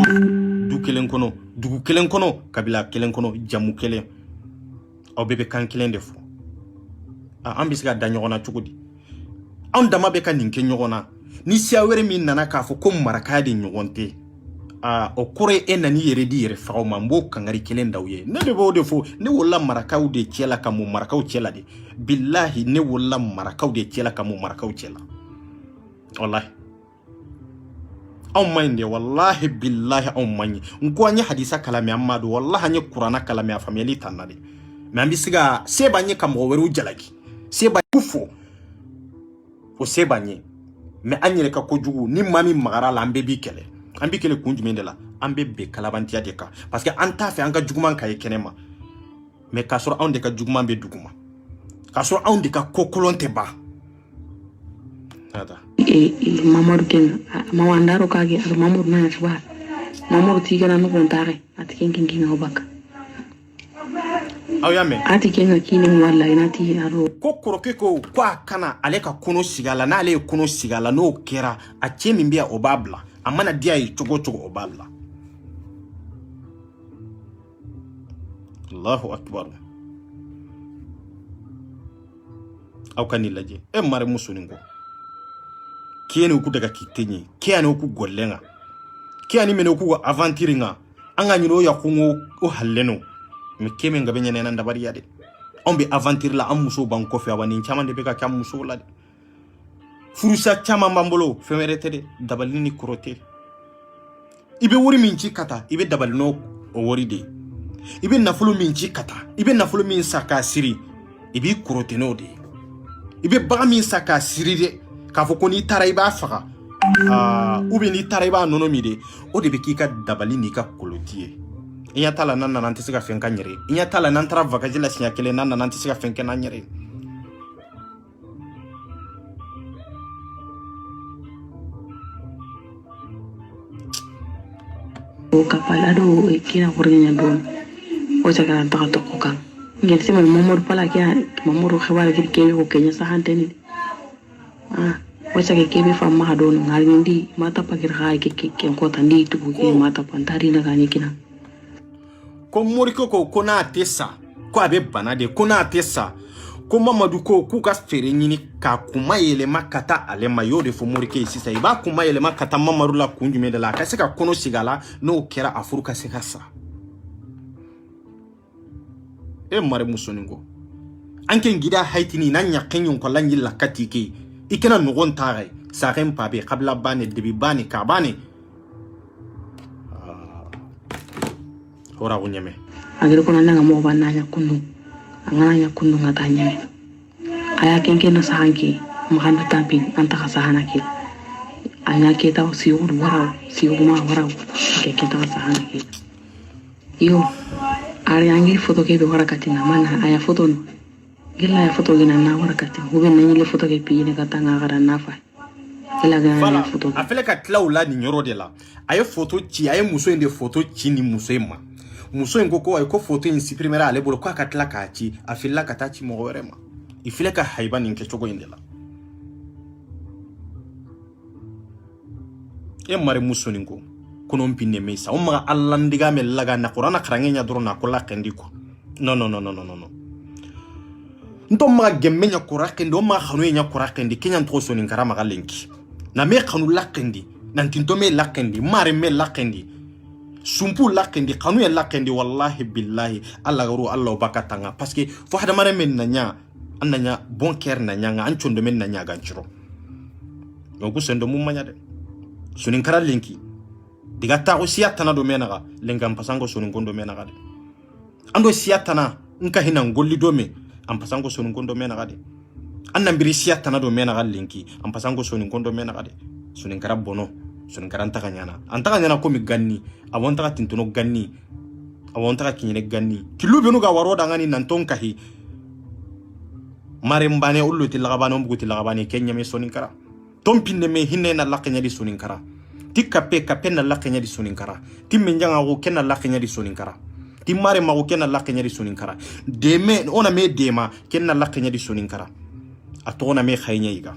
du kelen kono kabila kelen kono jamu kelen aw bebe kan kelen defo an bisiga da nyogona cugudi an dama be kan ninke nyogona ni sia were min nana ka fo ko maraka de nyogonte o kore enani yere di yere fawo mambo kangari kelen dawye ne de bo defo ne wala maraka de tiela kamu maraka tiela de billahi ne wala maraka de tiela kamu maraka tiela wallahi aw mande wallahi billahi aw manye ngo anya hadisa kalami amadu wallahi anya qur'ana kalami afameli tanade me ambisiga sebanye kamo weru jalagi seba kufo fo sebanye me anyere ka kojugu ni mami magara la ambe bikele kunjumende la ambe be kalabantia de ka parce que anta fe anga juguman kay kenema me kasoro onde ka juguman be duguma kasoro onde ka kokolonte ba nada Mamadou ken mawandaro kage ak Mamadou na chwa Mamadou tigana no kontare atiken ken obaka awyame atiken kini wala inati aro ko koroke ko kwa kana ale ka kono sigala na ale kono sigala no kera a chemi mbia obabla amana dia yi chogo obabla Allahu akbar aw kanilaje e mare musuningo kieni ku daga kitenye kiani ku gollenga kiani meno ku aventuringa anga nyino ya kungo o halleno me keme ngabe nyane nan dabari yade on be aventure la amuso banko fe awani chama de beka kam muso la de furusa chama mbambolo femerete de dabalini kurote ibe wori minchi kata ibe dabalino o wori de ibe nafulu minchi kata ibe nafulu min saka siri ibe kurote no de ibe baga min saka siri de ka fo ko ni taraiba faga ubi ni taraiba nono mide o de be kika dabali ni ka kolotie inya tala nan nan tisiga fenka nyere inya tala nan tra vakaji la sinya kele nan nan tisiga fenka nan nyere o kapalado kina kurnya don o jaga ta to ko kan ngel sima Mamadou pala kya Mamadou xewal gi ke ko kenya sahanteni wacha kebe fa ma don ngal ndi mata pakir hay ke ko tandi tu ke mata pantari na gani kina ko moriko ko na tesa ko abe banade ko na tesa ko Mamadou ko ku ka fere nyini ka kuma yele makata ale mayode fo morike sisa iba kuma yele makata Mamadou la kunjume de la ka se ka kono sigala no kera afuruka se kasa e mare musoningo anke ngida haitini nanya kenyun ko lanyi la katike ikena nugon tare sarem pabe kabla bane debi bane kabane hora unyeme agere ko nanga mo bananya kundu anganya kundu ngata nyeme aya kenke na sahanki mahandu tampin anta kasahana ke anya ke taw si wara ke ta sahana ke yo ari angi foto ke be wara katina mana aya foto no gila ya foto gina na wara katina ube na nyile foto ke pi ne katanga gara nafa ila ga foto afele ka tlaula ni nyoro de la aye foto chi aye muso inde foto chi ni muso ema muso ngoko ay ko foto in supprimer ale bolo kwa katla ka chi afilla kata chi mo werema ifile ka haiba ni nke chogo indela e mare muso ningo kono mpine mesa o ma Allah ndiga me laga na qur'ana karangenya duro na ko la kendiko no nto ma gemmenya qur'akendi o ma khanu nya qur'akendi kenya nto so ni karama galenki na me khanu lakendi nan tinto me lakendi mare me lakendi sumpu lakendi khanu ya lakendi wallahi billahi Allah garu Allah bakatanga parce que fo hada mare men nanya ananya bon cœur nanya nga anchondo men nanya ganchiro donc sendo mum manya de sunin kara lenki diga ta ko siya tana do menaga lengam pasango sunin gondo menaga de ando siya tana nka hina ngolli do me am pasango sunin gondo menaga de annan biri siya tana do menaga lenki am pasango sunin gondo menaga de sunin kara bono sunin kara antaka nyana ko mi ganni awonta tintono ganni awonta kinyene ganni kilu benu ga waro dangani nanton kahi mare mbane ullu tilagabane mbugu tilagabane kenya me sunin kara tompinne me hinne na lakenya di sunin kara tikape na lakenya di sunin kara timmenjanga ko kenna lakenya di sunin kara timare ma ko kenna lakenya di sunin kara deme ona me dema kenna lakenya di sunin kara atona me khaynya yiga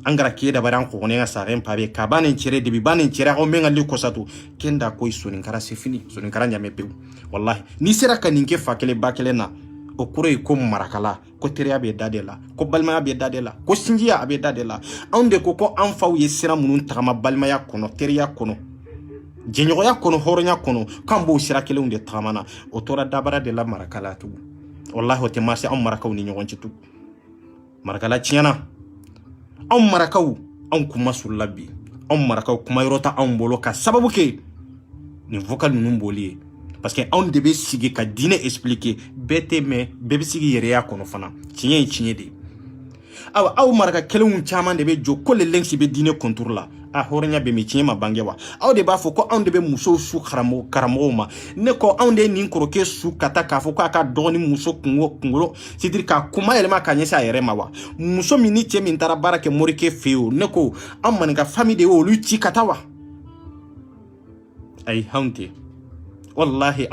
angara kida baran ko ne sa ren pabe ka banen cire de bi banen cire ko men ali ko satu kenda ko sunin kara c'est fini sunin kara nyame pe wallahi ni sera kaninke fakele bakele na o kure ko marakala ko teriya be dadela ko balmaya be dadela ko sinjiya be dadela onde ko an faw ye sira munun tagama balmaya kono teriya kono jenyoya kono horonya kono kambo sira kele unde tagamana o tora dabara de la marakala tu wallahi o te marché am marakaw ni nyogon ci tu marakala ciana am marakaw an kuma sulabi am marakaw kuma yorota am bolo ka sababu ke ni vocal nunun boliye parce que on devait sigi ka dine expliquer bete me bebe sigi yere ya kono fana cinye de aw maraka kelun chama de be joko le lenksi be dine contour la a horenya be mi cinye ma bangewa aw de ba fo ko on de be muso su karamo ma ne ko on de nin kroke su kata ka fo ko aka doni muso kungo c'est-à-dire ka kuma elema ka nyesa yere ma wa muso mi ni temi ntara barake morike feo ne ko am man ka famille de o lu ci kata wa ay haunte wallahi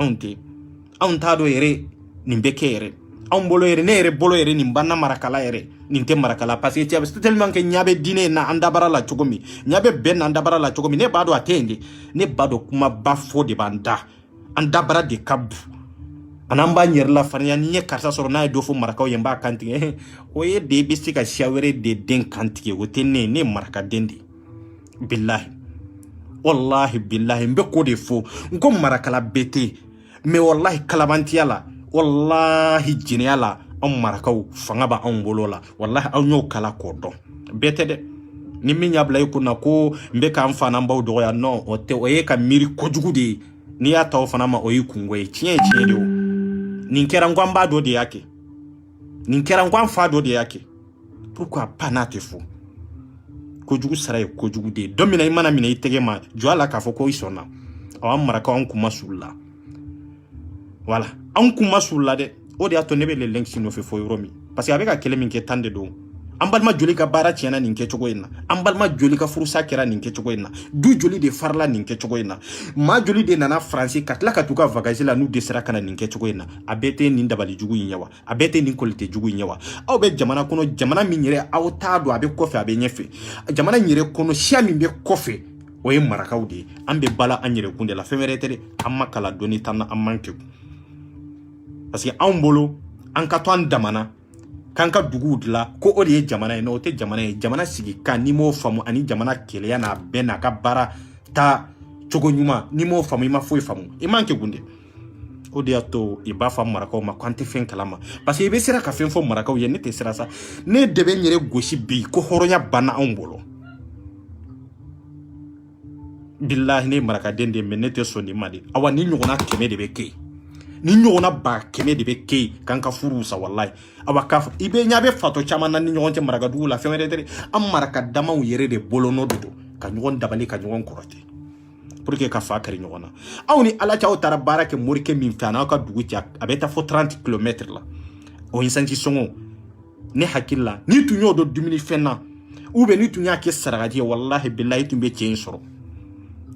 aunta do yere nimbeke yere on bolo yere ne yere bolo yere nimbanna marakala yere ninte marakala parce que tiabe tellement que nyabe dine na andabara la chogomi nyabe ben andabara la chogomi ne bado atende ne bado kuma bafo de banda andabara de kabu anamba nyer la fanya nye karsa soro na do fo marakaw yemba kantige o ye de bisika shawere de den kantige wotene ne maraka dendi billahi wallahi billahi mbe ko de fo ngo marakala bete me wallahi kalabantiala wallahi jiniala am marakaw fanga ba an bolola wallahi an yo kala ko do bete de ni minya blay ko na ko mbe ka amfana mbaw do ya no o te o ye ka miri ko jugude ni ya taw fana ma o yi kungoy cien de o nin kera ngwamba do de yake nin kera ngwamfa do de yake pourquoi pas na te fo kojugu saray kojugu de domina imana mina itege ma joala ka foko isona awam maraka on kuma sulla voilà on kuma sulla de o de ato nebe le lenksi no fe fo romi parce que avec akele min ke tande do ambalma joli ka bara tiena ninke chogo ina ambalma joli ka furusa kera ninke chogo ina du joli de farla ninke chogo ina ma joli de nana français katla ka tuka vagage la nu de sera kana ninke chogo ina abete nin dabali jugu nyawa abete nin kolite jugu nyawa aw be jamana kono jamana minyere aw taado abe kofe abe nyefe jamana nyere kono shiami be kofe o ye marakaw de ambe bala anyere kunde la femeretere amma kala doni tanna amanke parce que an bolo an ka to an damana kanka dugu dila ko o de ye jamana ye no te jamana ye jamana sigi kan ni mo famu ani jamana keleya na bena ka bara ta cogo nyuma ni mo famu ima foi famu imanke gunde o de ato iba fam marakaw ma kwante fen kalama parce que ibe sera ka fen fo marakaw ye ne te sera sa ne debe nyere goshi bi ko horonya bana an bolo billahi ne maraka dende men ne te soni madi awa ni nyugona keme de be kei ni nyona ba keme de be kei kanka furu sa wallahi awaka ibe nyabe fato chama na ni nyonte maraga du la femere tere am maraka dama u yere de bolono do ka nyon dabali ka nyon korote pour que ka fa kari nyona awni ala cha otara barake morike min fana ka dugu ti abeta fo 30 km la o insanti songo ne hakilla ni tu nyodo dumini fenna ube ni tu nyake saragati wallahi billahi tumbe chen soro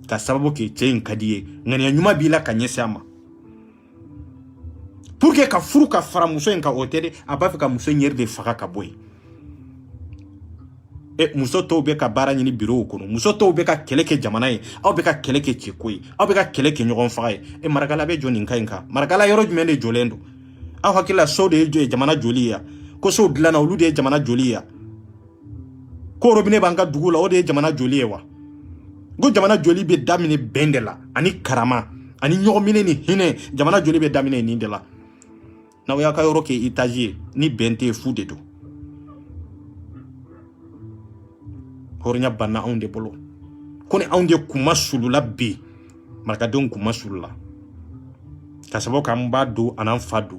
ka sababu ke chen kadiye ngani nyuma bila kanyesama pour que ka furu ka fara muso en ka otere abafe ka muso nyer de faka ka boy e muso to be ka bara nyini bureau kono muso to be ka keleke jamana yi aw be ka keleke chikoyi aw be ka keleke nyogon faye e maragala be joni nkainka maragala yoro jumende jolendo aw hakila so de jamana joliya ko so dilana ulu de jamana joliya ko robine banga dugula o de jamana joliya wa go jamana joli be damine bendela ani karama ani nyogomine ni hine jamana joli be damine ni ndela na waya ka yoro ke itaji ni bente fu de do horonya banna anw de bolo ko ni anw de kuma sulula bi marakadenw kuma sulula ka sababu kan b'a do anan fa do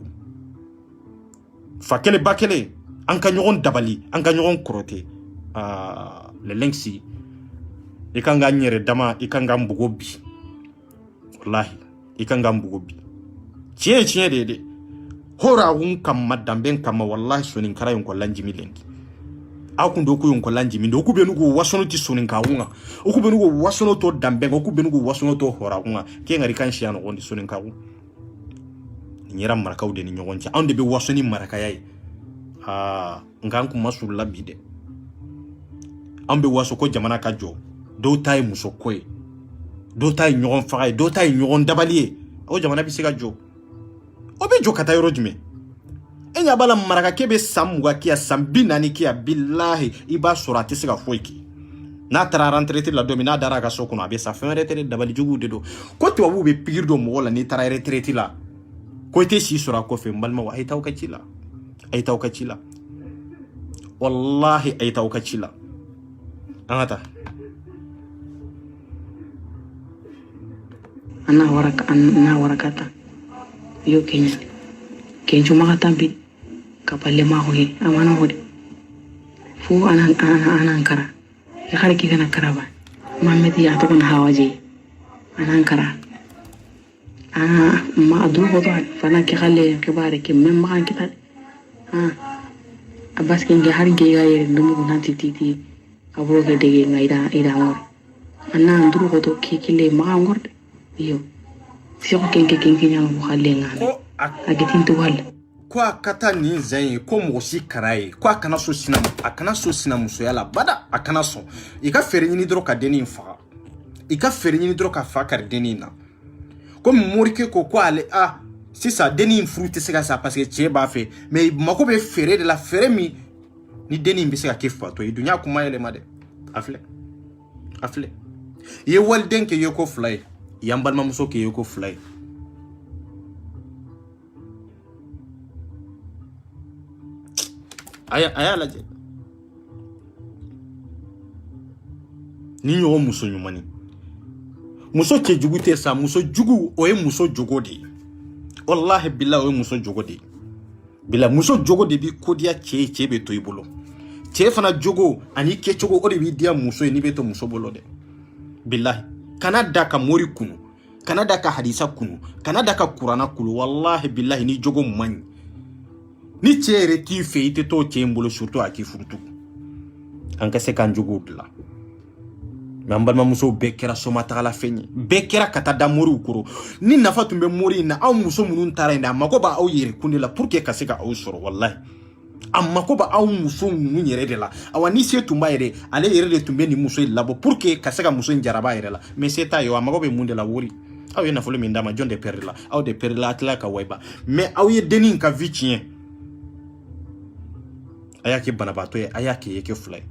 fa kelen ba kelen an ka ɲɔgɔn dabali an ka ɲɔgɔn kɔrɔte le lengsi i kan ka ɲɛrɛ dama i kan ka mbugo bi wallahi i kan ka mbugo bi tiɲɛ de hora hun kamma damben kamma wallahi sonin kara yon ko lanjimi lengi aw kun do ko yon ko lanjimi do ku be nugo wasono ti sonin ka hunga o ku be nugo wasono to damben o ku be nugo wasono to hora hunga ke ngari kan shiano gondi sonin ka hu nyira marakaw de ni nyogon ci ande be wasoni maraka yayi ngan ku masul labi de ambe waso ko jamana ka jo do tay muso koy do tay nyogon faay do tay nyogon dabaliye o jamana bi siga jo o be jo kata yoro jime enya bala maraka kebe samuga kiya sambinani kiya billahi iba surati siga foiki na tara retraite la domina dara ka sokuno abe sa fin retraite dabali jugu de do ko to bu be pigir do mo la ni tara retraite la ko te si sura ko fe mbalma wa ay taw ka ci la wallahi ay taw ka ci la anata ana warakata yo kenya kenju makatambi kapalle ma hoye amana hode fu ana ankara ya khare ki kana karaba mameti ya to kana hawaje ana ankara ma adu ko fana ki khalle ki bare ki mem ma kan kita abas ki ngi har ngi gaye ndumu na titi abro ke dege ngaida ngor ana nduru ko to ki le ma ngorde yo si ko kenke nyama bu khalle ngana agitin to wal ko akata ni zai ko mo si karai ko akana so sina muso yala bada akana so ika fere ni dro ka deni fa ika fere ni dro ka fa kar deni na ko morike ko ale si ça deni fruit se ka sa parce que tie ba fe mais mako be fere de la fere mi ni deni bi se ka kefa to dunya kuma yele made afle ye wal denke yoko fly yambal mamuso ke yoko fly aya laje ni yo muso nyumani muso ke jugu te sa muso jugu o e muso jogo de wallahi billahi o e muso jogo de bila muso jogo de bi kodia che be to ibolo che fana jogo ani ke chogo o de bi dia muso ni be to muso bolo de billahi kanada ka mori kunu kanada ka hadisa kunu kanada ka qur'ana kulu wallahi billahi ni jogo mani ni chere ki feite to chembolo surtout aki furtu anka se kan jogo la mambal mamuso bekera soma tagala fenye bekera kata da mori ukuro ni nafa tumbe mori na aw muso munun tara na makoba aw yere kunela pour que kaseka aw soro wallahi amma ko ba aw muso munun yere de la awani se tumba yere ale yere de tumbe ni muso labo pour que kaseka muso njaraba yere la mais c'est ta yo amago be munde la wori aw yena folo mi ndama jonde perla aw de perla atla ka waiba mais aw ye denin ka vichien ayake banabato ye ayake yeke fulay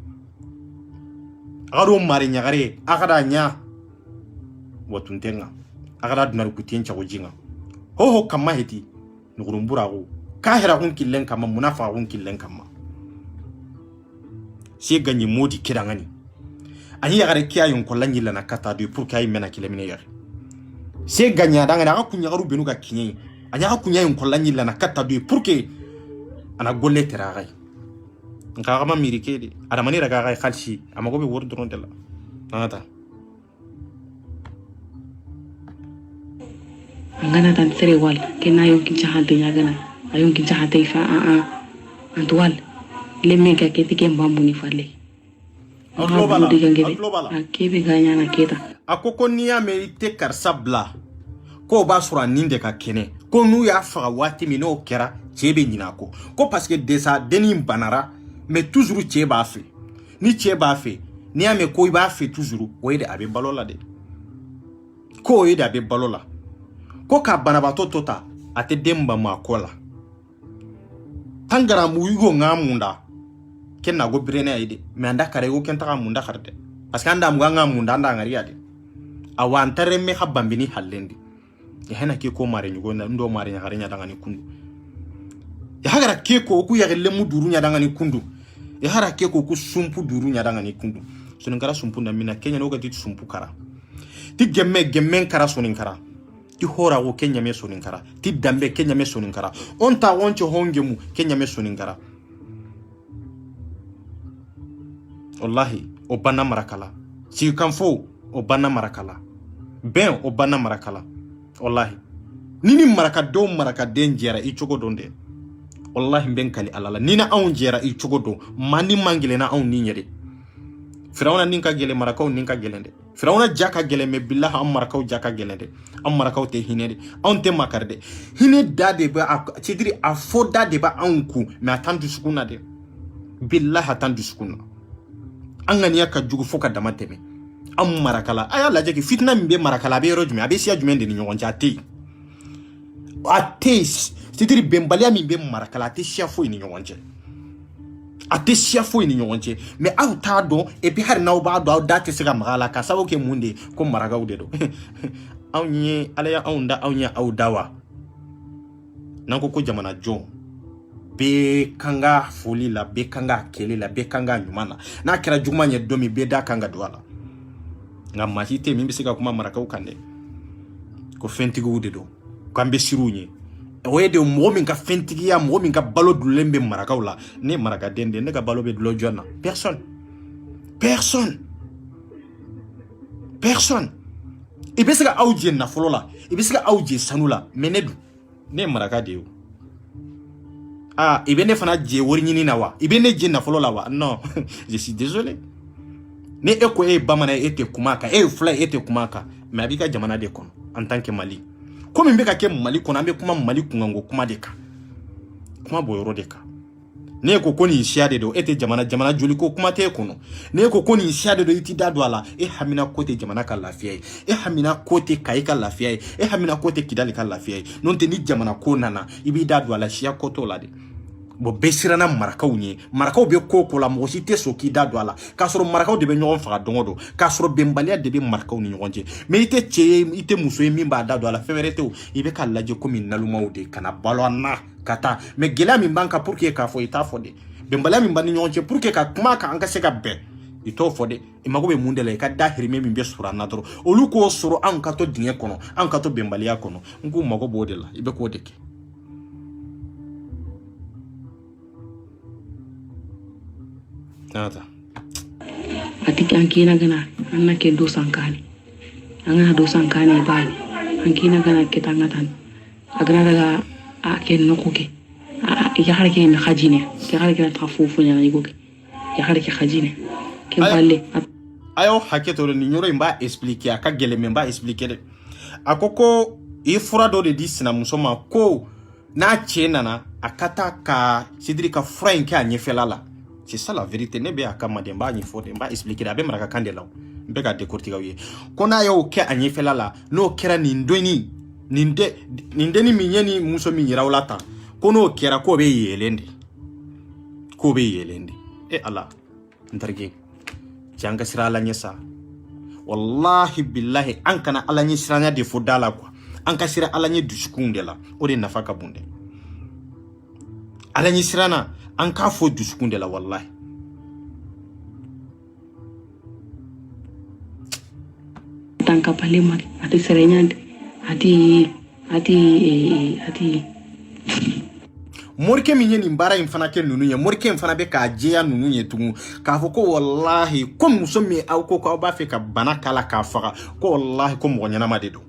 agaro mari nyagare agada nya watuntenga agada dunar kutin chago jinga ho kama heti nugurumbura go kahira hun killen kama munafa hun killen kama si ganyi modi kirangani ani yagare kiya yon kollanyi lana kata do pour kay mena kilemine yare si ganya danga na kunya garu benu ga kinyi anya kunya yon kollanyi lana kata do pour que ana golle teragai nka ma mirike de adamani raga ga khalshi amago be wor dron de la nata ngana tan sere wal kena yo ki jahante nyagana ayon ki jahante fa antwal le mega ke tike mbambu ni fale globala akebe ganya na keta akoko niya merite karsabla ko ba sura ninde ka kene ko nu ya fa wati mi no kera chebe nyinako ko parce que desa deni banara mais toujours tie ba fe ni tie ba fe ni ame ko ba fe toujours o ide abe balola de ko ide abe balola ko ka banaba tota ate demba makola tangara mu yugo ngamunda kenna go brene ide me anda kare go ken taka munda kharde parce que anda mu ngamunda anda ngari ade awantare me habambini hallendi ya hena ke ko mare nyugo ndo mare nyagare nya dangani kundu ya hagara ke ko ku ya gelle mu duru nya dangani kundu ya hara ke ko ku sumpu duru nya dangani kundu soninkara sumpu na mina Kenya no gati sumpu kara ti gemme kara soninkara ti hora wo Kenya me soninkara ti dambe Kenya me soninkara on ta woncho hongemu Kenya me soninkara wallahi o banna marakala si kanfo o banna marakala ben o banna marakala wallahi nini maraka den jera I chogo donde wallahi ben kali alala nina aun jera I chogo do mani mangile na aun ninyere firawna ninka gele marakaw ninka gelende firawna jaka gele me billahi am marakaw jaka gelende am marakaw te hinede on te makarde hine dade ba cedri a foda de ba anku me atandu sukuna de billahi atandu sukuna angani ya ka jugu foka damateme am marakala aya laje ki fitna mbe marakala be rojume abe sia jumende ni nyonja te ates cedri bembalia mi be marakala te sia fo ni nyonje ate sia fo ni nyonje me aw ta do e bi har naw ba do aw date siga magala ka sawo ke munde ko maragaw de do aw nyi ala ya aw nda aw nya aw dawa nanko ko jamana jo be kanga foli la be kanga kele la be kanga nyumana na kira juma nye domi be da kanga duala nga mahite mimbi sika kuma marakaw kande ko fentigo de do kambe sirunye wede mo min ka fentigi ya mo min ka balo dulembe marakaw la ne maraka dende ne ka balo be dulo jona personne ibesika awje na folola ibesika awje sanula menedu ne maraka de ibene fana je wori nyini na wa ibene je na folola wa non je suis désolé ne eko bamana ete kumaka fly ete kumaka mais abika jamana de kono en tant que Mali comme mbeka ke Mali kono ambe kuma Mali kungango kuma deka kuma boyoro deka ne ko koni isiade do ete jamana joli ko kuma te kono ne ko koni isiade do iti dadwala hamina kote jamana ka lafiya hamina kote kaika lafiya hamina kote kidali ka lafiya non te ni jamana ko nana ibi dadwala shia koto la de bo besirana marakaw nye marakaw be ko la mo te so ki dadwala ka soro marakaw de be nyon faga dongodo ka soro bembalia de be marakaw ni nyonje me ite muso mi ba dadwala feverete o ibe ka laje ko min naluma de kana balona kata me gela mi banka pour que ka fo ita fode bembalia mi bani nyonje pour que ka kuma ka anka seka be ito fode imago be mundele ka da hirime mi be sura nadro olu ko soro anka to dinye kono anka to bembalia kono ngu mago bodela ibe ko deke nada ati ankina gana annake do sankani angana do sankani bali ankina gana ketangatan agana daga aken nokuke ya harake mi khajine ya harake tafufu nyana yikoke ya harake khajine ke balle ayo haketo ni nyoro mba expliquer aka gele mba expliquer de akoko ifura do de disina musoma ko na chenana akata ka sidri ka frank anyefelala. C'est ça la vérité. Ne be akama de mba nyifo de mba expliquer abe maraka kandela mbe ga décortiquer wiye kona yo ke anyefela la no kera nindoni nindeni minyeni muso minyira ulata kono kera ko be yelende ala ntarge janga sira la nyesa wallahi billahi ankana ala nyesira nya de fodala kwa anka sira ala nye duskundela ode nafaka bunde ala nyesira na anka fo dusukunde la wallahi tanka palema ati serenyande ati morke minye ni mbara infana ke nunuye morke infana be ka jeya nunuye tumu ka fo ko wallahi ko musomi aw ko ba fe ka banakala ka faga ko wallahi ko mo nyana madedo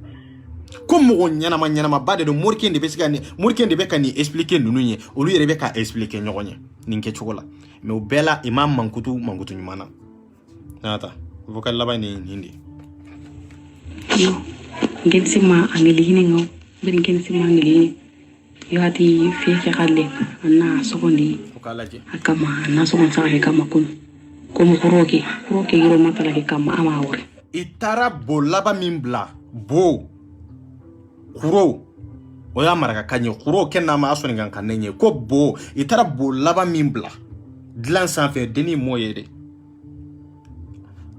ko mo nyana ma badedo morke ndi be sigani morke ndi be ka ni expliquer nunuye olu yere be ka expliquer nyogonye ninke chokola me obela imam mankutu nyumana nata vocal laba ni hindi yo ngeen sima angeli ngo bir ngeen sima angeli yo ati feke khalle na sokondi okalaje akama na sokon saare kama kun ko mo kuroke giro matala ke kama ama wor itara bolaba mimbla bo kuro oya maraka kanye kuro kenna ma asoni ngan kanenye ko bo itara bolaba mimbla dlan sanfe deni moyede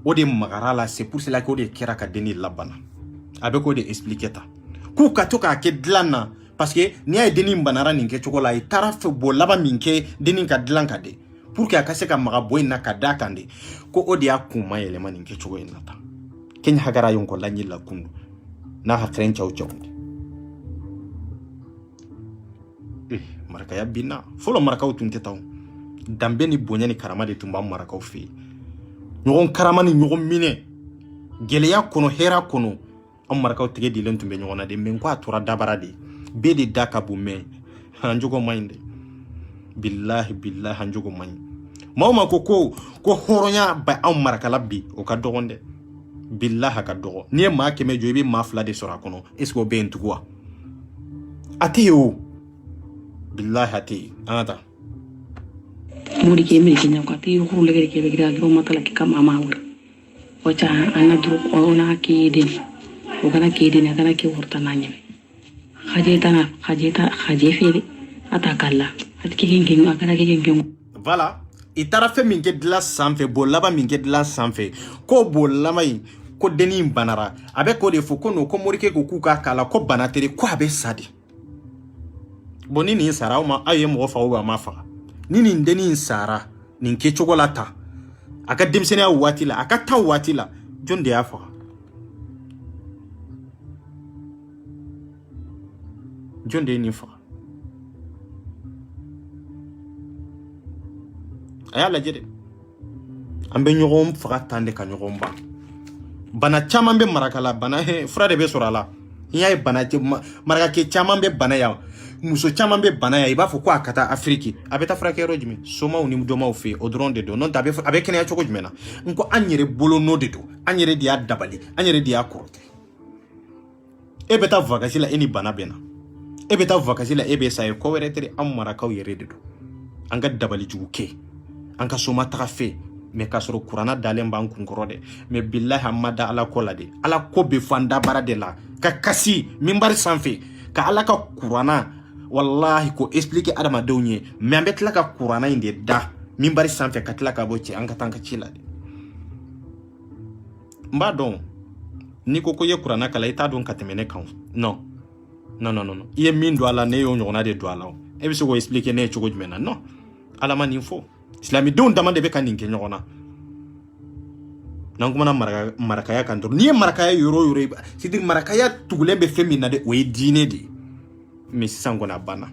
ode magarala c'est pour cela que ode kera ka deni labana abe ko de expliquer ta ku ka to ka ke dlana parce que ni ay deni banara ninke chokola itara fe bolaba minke deni ka dlan ka de pour que akase ka maga boy na kadakande ko odia kuma yele mani ke chugo inata kenya hagara yonko lanyi la kundu na hakren chaw chaw maraka ya bina folo maraka utunte taw dambe ni bonya ni karama de tumba maraka fi nyogon karama ni nyogon mine geleya kono hera kono am maraka tege di len tumbe nyogona de men ko atura dabara de be de daka bu me hanjugo minde billahi hanjugo mine mawma ko horonya ba am maraka labbi o ka dogonde billahi ka dogo ni ma keme jobi ma fla de sora kono esko be entugwa ateo billahi ati anata muri ke mi kenya ko ati ko le ke ro matala ke kama mawur wacha anadru ona ke din o kana ke din kana ke wurta nanya khaje fere atakalla atki gengeng akana ke gengeng voilà itara fe min ke dila sanfɛ bolaba min ke dila sanfɛ ko bolama yi ko deni banara abe ko de fo ko no ko morike ko kuka kala ko banatere ko abe sadi boni ni sara ma aye mo fa o ma fa ni deni sara nin ke chokolata aka demsene a wati la aka ta wati la jonde ya fa jonde ni fa aya la jede ambe nyogom fa tande ka nyogom ba bana chaman be marakala bana he frade be sorala yai bana maraka ke chaman be bana ya muso chaman be bana ya iba fo ko akata afriki abeta frake rojimi soma uni mudoma ofe odron de do non tabe abe kenya choko jmena nko anyere bolo no de do anyere dia dabali anyere dia korte ebeta vakasi la eni bana bena ebeta vakasi la ebe sa ko weretere am maraka yere de do anga dabali juke anka soma tafe me kasoro kurana dalen ban kunkorode me billahi amada ala kola de ala ko be fanda barade la ka kasi mimbar sanfe ka ala ka kurana wallahi ko expliquer adama dewnie me ambetla ka kurana inde da mimbar sanfe ka tla ka boche anka tanka chila de mba don ni ko ye kurana kala ita don katemene kan non iye min do ala ne yo nyona de do ala e bi so ko expliquer ne chugo jmena non ala man info islami don damande be kanin ke nyona nan kuma na marakaya kan to ni marakaya yoro sidi marakaya tugule be femina de we dine de mi sango na bana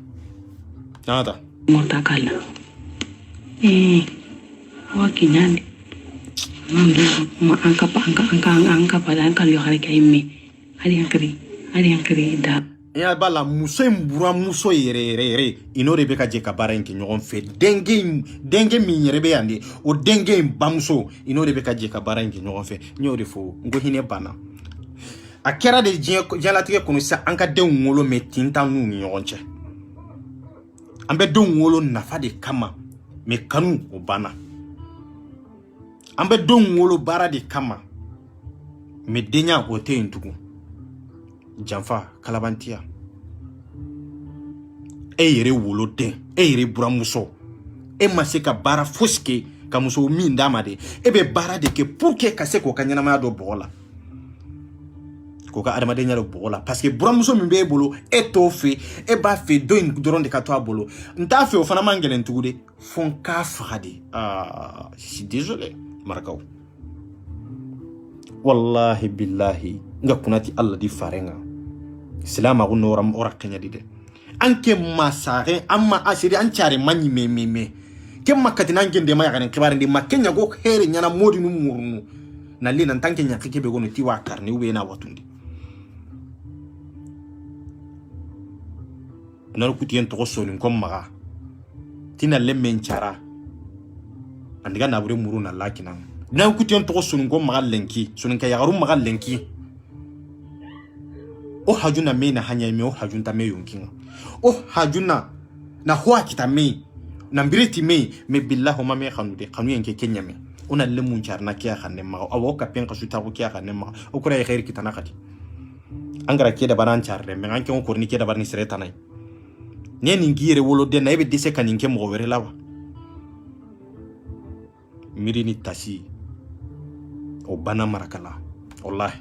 nada mota kala wa kinyandi ma anka pa dan kan yo hare kay mi ali hankri da ya bala muso mbura muso yere inore be ka je ka bara nke nyogon fe denge mi nyere be yande o denge bamso inore be ka je ka bara nke nyogon fe nyore fo ngo hine bana akera de jala tike kunu sa anka de ngolo me tinta nu nyogon che ambe de ngolo nafa de kama me kanu o bana ambe de ngolo bara de kama me denya o te ntugu janfa kalabantia yere wolo den yere buramuso maseka bara foske ka muso min dama de be bara de ke pour que ka se ko kanyana ma do bola ko ka adama de nyalo bola parce que buramuso min be bolo to fe ba fe do in doron de ka to bolo nta fe o fana mangelen ntugude fon ka fadi je suis désolé marakaw wallahi billahi nga kunati Allah di farenga silama ko noram ora kenya dide anke masare amma asiri an chare manyi me ke makati nange de ma yakane kibare ndi makenya go here nyana modi nu murnu na lina tanke nyaka kebe go no tiwa karne ube na watundi na kuti en to so ni komma tina lemmen chara andiga na bure muru na lakina na kuti en to so ni komma lenki so ni ka yagaru magal lenki o hajuna me na hanya me o hajunta me yonkinga o hajuna na hoa kita me na mbiriti me billahi ma me khanude khanu yenke kenya me ona lemu charna kiya khanne ma awo ka pen ka suta ko kiya khanne ma o kura ya khair kitana khati angara ke da banan charre me anke on korni ke da barni sereta nay ne ni ngire wolo de na ebe dise kaninke mo were lawa mirini tasi o bana marakala wallahi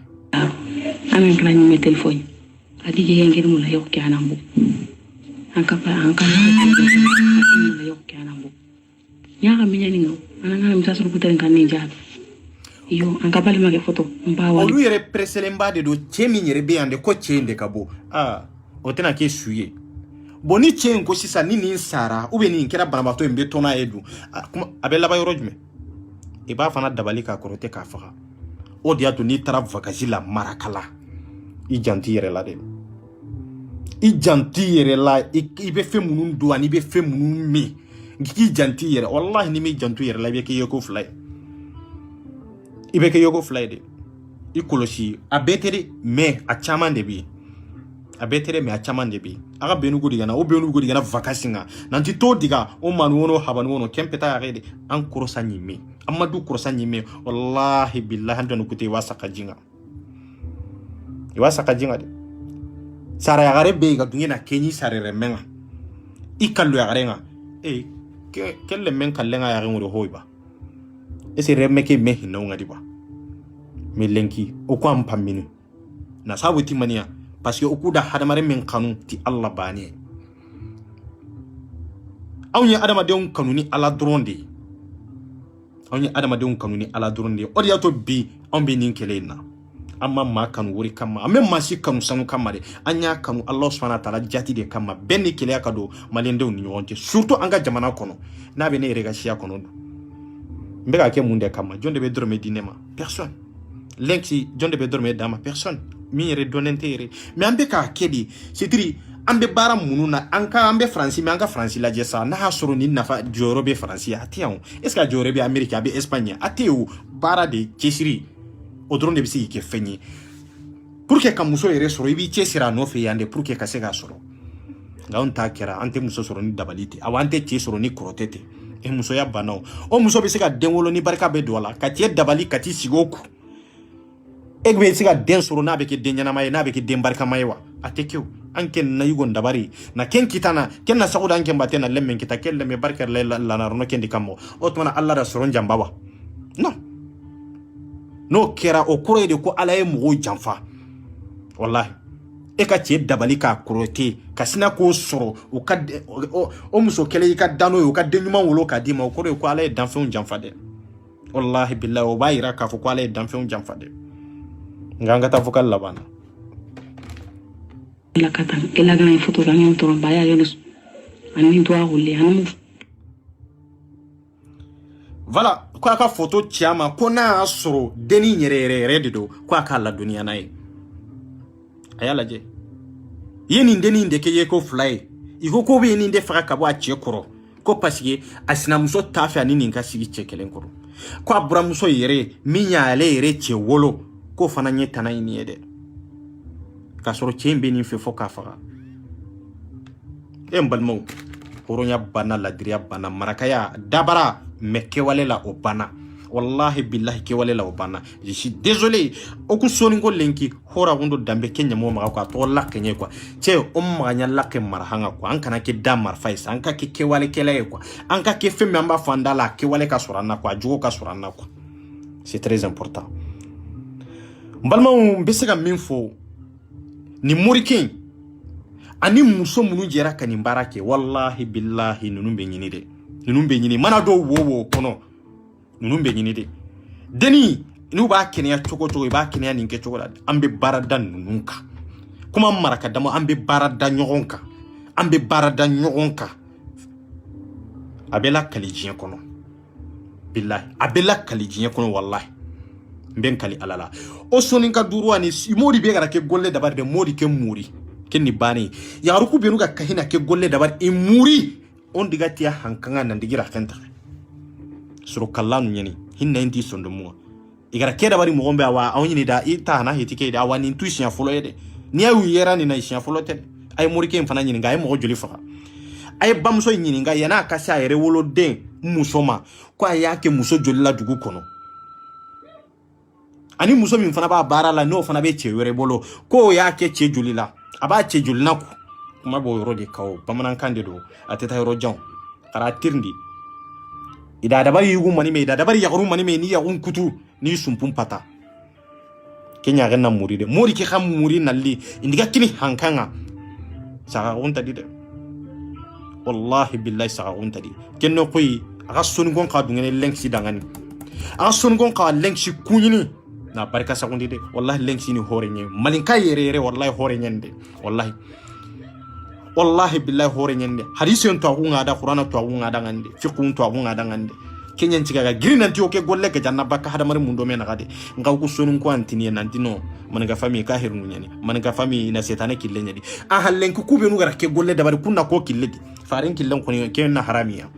amen kala ni telefon adi je ngir mu la yok ki anambu anka mula yok ki anambu nyaka minya ningo ananga mta suru putar kan ni jabe yo an ka bali mage photo mba wali olu yere preselemba de do chemi nyere be ande ko chende kabo otena ke suye boni chen ko sisa nini sara ube ni nkera banaba to mbe tona edu kuma abela ba yoro jume e ba fana dabali ka korote ka faga o dia to ni tara vacances la marakala i janti yere la de i janti yere la i be fe munun do ani be fe munun mi ngi janti yere wallahi ni mi jantu yere la be ke yoko fly ibe ke yoko fly de i kolosi abetere me a chaman de bi abetere me a chaman de bi aga benu gudi gana o benu gudi gana vacances nga nanti to diga o manu wono habanu wono kempeta ya de an korosa nyimi amadu korosa nyimi wallahi billahi andon kuti wasaka jinga de sara ya gare be ga dungena kenyi sare remenga ikallu ya garenga kelle men kallenga ya ngoro hoyba ese remeke me hino ngadi ba me lenki o ko am paminu na sabuti mania parce que o kuda hadamare men kanu ti Allah bani awnya adama de on kanu ni ala dronde awnya adama de on kanu ni ala dronde o dia to bi on be nin kelena amma ma kanu wuri kama amma ma si kanu sanu kama de anya kanu Allah subhanahu wa ta'ala jati de kama benni kele akado malende on ni wonte surtout anga jamana kono na be ne rega shia kono mbega ke munde kama jonde be dorme dinema personne lenki jonde be dorme dama personne mi yere donente yere mais ambe ka kedi c'est-à-dire ambe bara mununa anka ambe France mi anka France la jessa na hasoro ni nafa jorobe France atiyon est-ce que jorobe America be Espagne ateu bara de chesiri odron de bisi ke fenyi pour que kamuso yere soro ibi chesira no fe yande pour que kasega soro ngaon takera ante muso soro ni dabalite awante chesoro ni krotete e muso ya banao o muso be se ka denwolo ni barka be dola ka tie dabali ka ti sigoku egbe se ka den soro na be ke den nyana may na be ke den barka maywa atekew anken na yugo ndabari na ken kitana ken na saguda anken batena lemmen kita kelle me barka la na rono ken dikamo otmana Allah da soron jambawa no kera o kuro de ko ala e mugo jamfa wallahi e ka tie dabali ka kurote kasina ko soro o ka o muso kele ka dano o ka denuma wolo ka dima o kuro ko ala e danfon jamfa de wallahi billahi o bayira ka fo ko ala e danfon jamfa de nganga ta fokal labana la katan ela gana foto ga ngi toron baya yonus ani do agulle anu voilà quoi ka photo chiama kona asoro deni nyerere do kwa ka la dunia nae ayala je yeni deni ndeke yeko fly iko ko be ni nde faka kabo a chekoro ko pasige asina muso tafi ani ninka sigi chekelen koro ko abura muso yere minya ale yere che wolo ko fana nyeta na ini ede kasoro chembe ni fe foka faka embalmo horonya bana la diriya bana marakaya dabara mekke wale la obana wallahi billahi ke wale la obana je suis désolé oku soni ngo lenki hora wondo dambe kenya mo maka kwa to la kenye kwa che umma la ke marhanga kwa ankana ke damar faisa anka ke wale kele kwa anka ke femme amba fandala ke wale ka surana kwa jugo ka surana kwa c'est très important mbalma mbesega minfo ni murikin ani muso munu jera kanimbara ke wallahi billahi nunumbe nyini de nunumbe nyini mana do wowo kono nunumbe nyini de deni inu ba kenya choko ba kenya ninke choko ambe barada nununka kuma maraka damo ambe barada nyogonka abela kalijien kono billahi abela kalijien kono wallahi ben kali alala o soninka duru ani modi be gara ke golle dabar de modi ke muri kenni bani ya ruku benu ga kahina ke golle dabar e muri on diga tiya hankanga nan digira kenta suru kallanu nyani hinna indi sondo mo igara ke dabari mo gombe awa awnyini da ita na hitike da awa nin tuisha folo yede ni ayu yera ni na isha folo te ay muri ke mfana nyini ga ay mo joli faka ay bamso nyini ga yana kasha yere wolo den musoma kwa yake muso joli la dugu kono ani muso min fana ba bara la no fana be chewere bolo ko yake che joli la aba che joli naku kuma bo yoro de kawo bamanan kandido ateta yoro jan kara tirndi ida dabari yugu mani me ida dabari yagru mani me ni yagun kutu ni sumpum pata kenya ganna muri de mori ki kham muri nalli indiga kini hankanga saka gonta di de wallahi billahi saka gonta di kenno koy aga soningon ka dungene lengsi dangani aga soningon ka lengsi kunyini na barka sagundi de wallahi lengsi ni horenye malinka yere wallahi horenyende wallahi billahi horenyende hadisi on to agunga da qur'ana to agunga da ngande fiqun to agunga da ngande kenyan ciga ga girin nanti oke golle ke janna baka hada mari mundo mena gade ngaw ko sonun ko antini nanti no man ga fami ka hernu nyani man ga fami na setane kille nyadi a hallen ku kube nu gara ke golle da bari kunna ko kille di farin killen ko ke na haramiya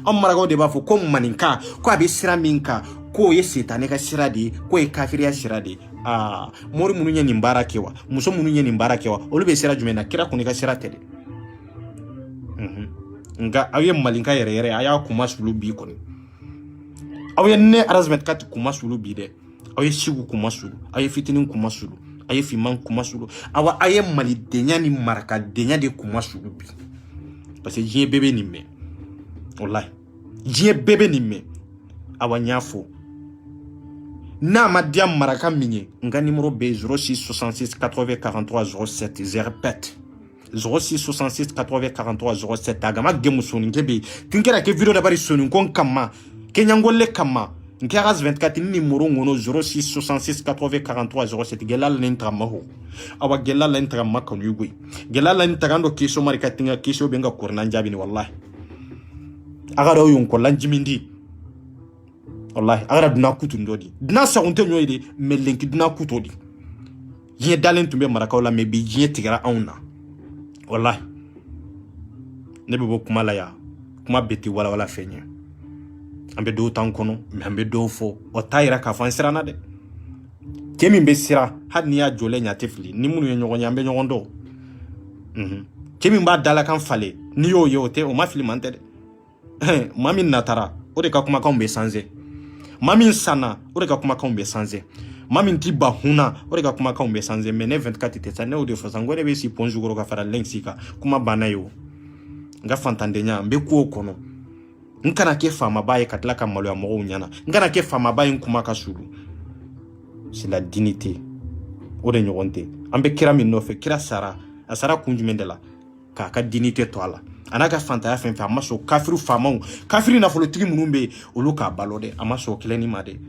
amma rago de ba fo ko maninka ko abi siraminka ko ye setane ka siradi ko e kafiriya siradi mori munu nyani mbarakewa muso munu nyani mbarakewa olube sira jumena kira kunika siratede nga awe malinka yere aya kuma sulu bi koni awe ne arazmet kat kuma sulu bi de awe sigu kuma sulu awe fitinin kuma sulu awe fiman kuma sulu awa aye mali denya ni maraka denya de kuma sulu bi parce que jie bébé ni me wallahi jie bébé ni me awa nyafo na madiam maraka minye nga numéro B 06 66 80 43 07 je répète 06 66 80 43 07 agama gemu soni ngebe tinkera ke video dabari soni kon kama kenyangolle kama nkeras 24 ni numéro ngono 06 66 80 43 07 gelal n'intra maho awa gelal n'intra makon yugui gelal n'intra ndo kiso marika tinga kiso benga kurna njabi ni wallahi agara oyun ko lanjimindi wallahi agara duna kutu ndodi duna saunte nyoyde melenki duna kutodi ye dalen tumbe maraka wala mebi ye tigara auna wallahi ne bebo kuma la ya kuma beti wala fenye ambe do tan kono me ambe do fo o tayira ka fan sirana de kemi be sira had ni ya jole nya tefli ni munu nyogo nyambe nyogondo kemi mba dala kan fale ni yo te o ma filimante de mami natara o de ka kuma ka mbe sanze mami sana o de ka kuma ka mbe sanze mami tiba huna o de ka kuma ka mbe sanze me ne 24 te tane o de fo sangore be si ponju goro ka fara lengsika kuma banayo nga fantande nya mbe ku okono nkana ke fama baye katla ka malo ya mo nyana nkana ke fama baye kuma ka sulu c'est la dignité o de nyogonte ambe kira min no fe kira sara asara kunjumendela ka dignité to ala anaka fanta ya fenfa amaso kafiru fama kafiri na folo tigi munumbe oluka balode amaso kileni made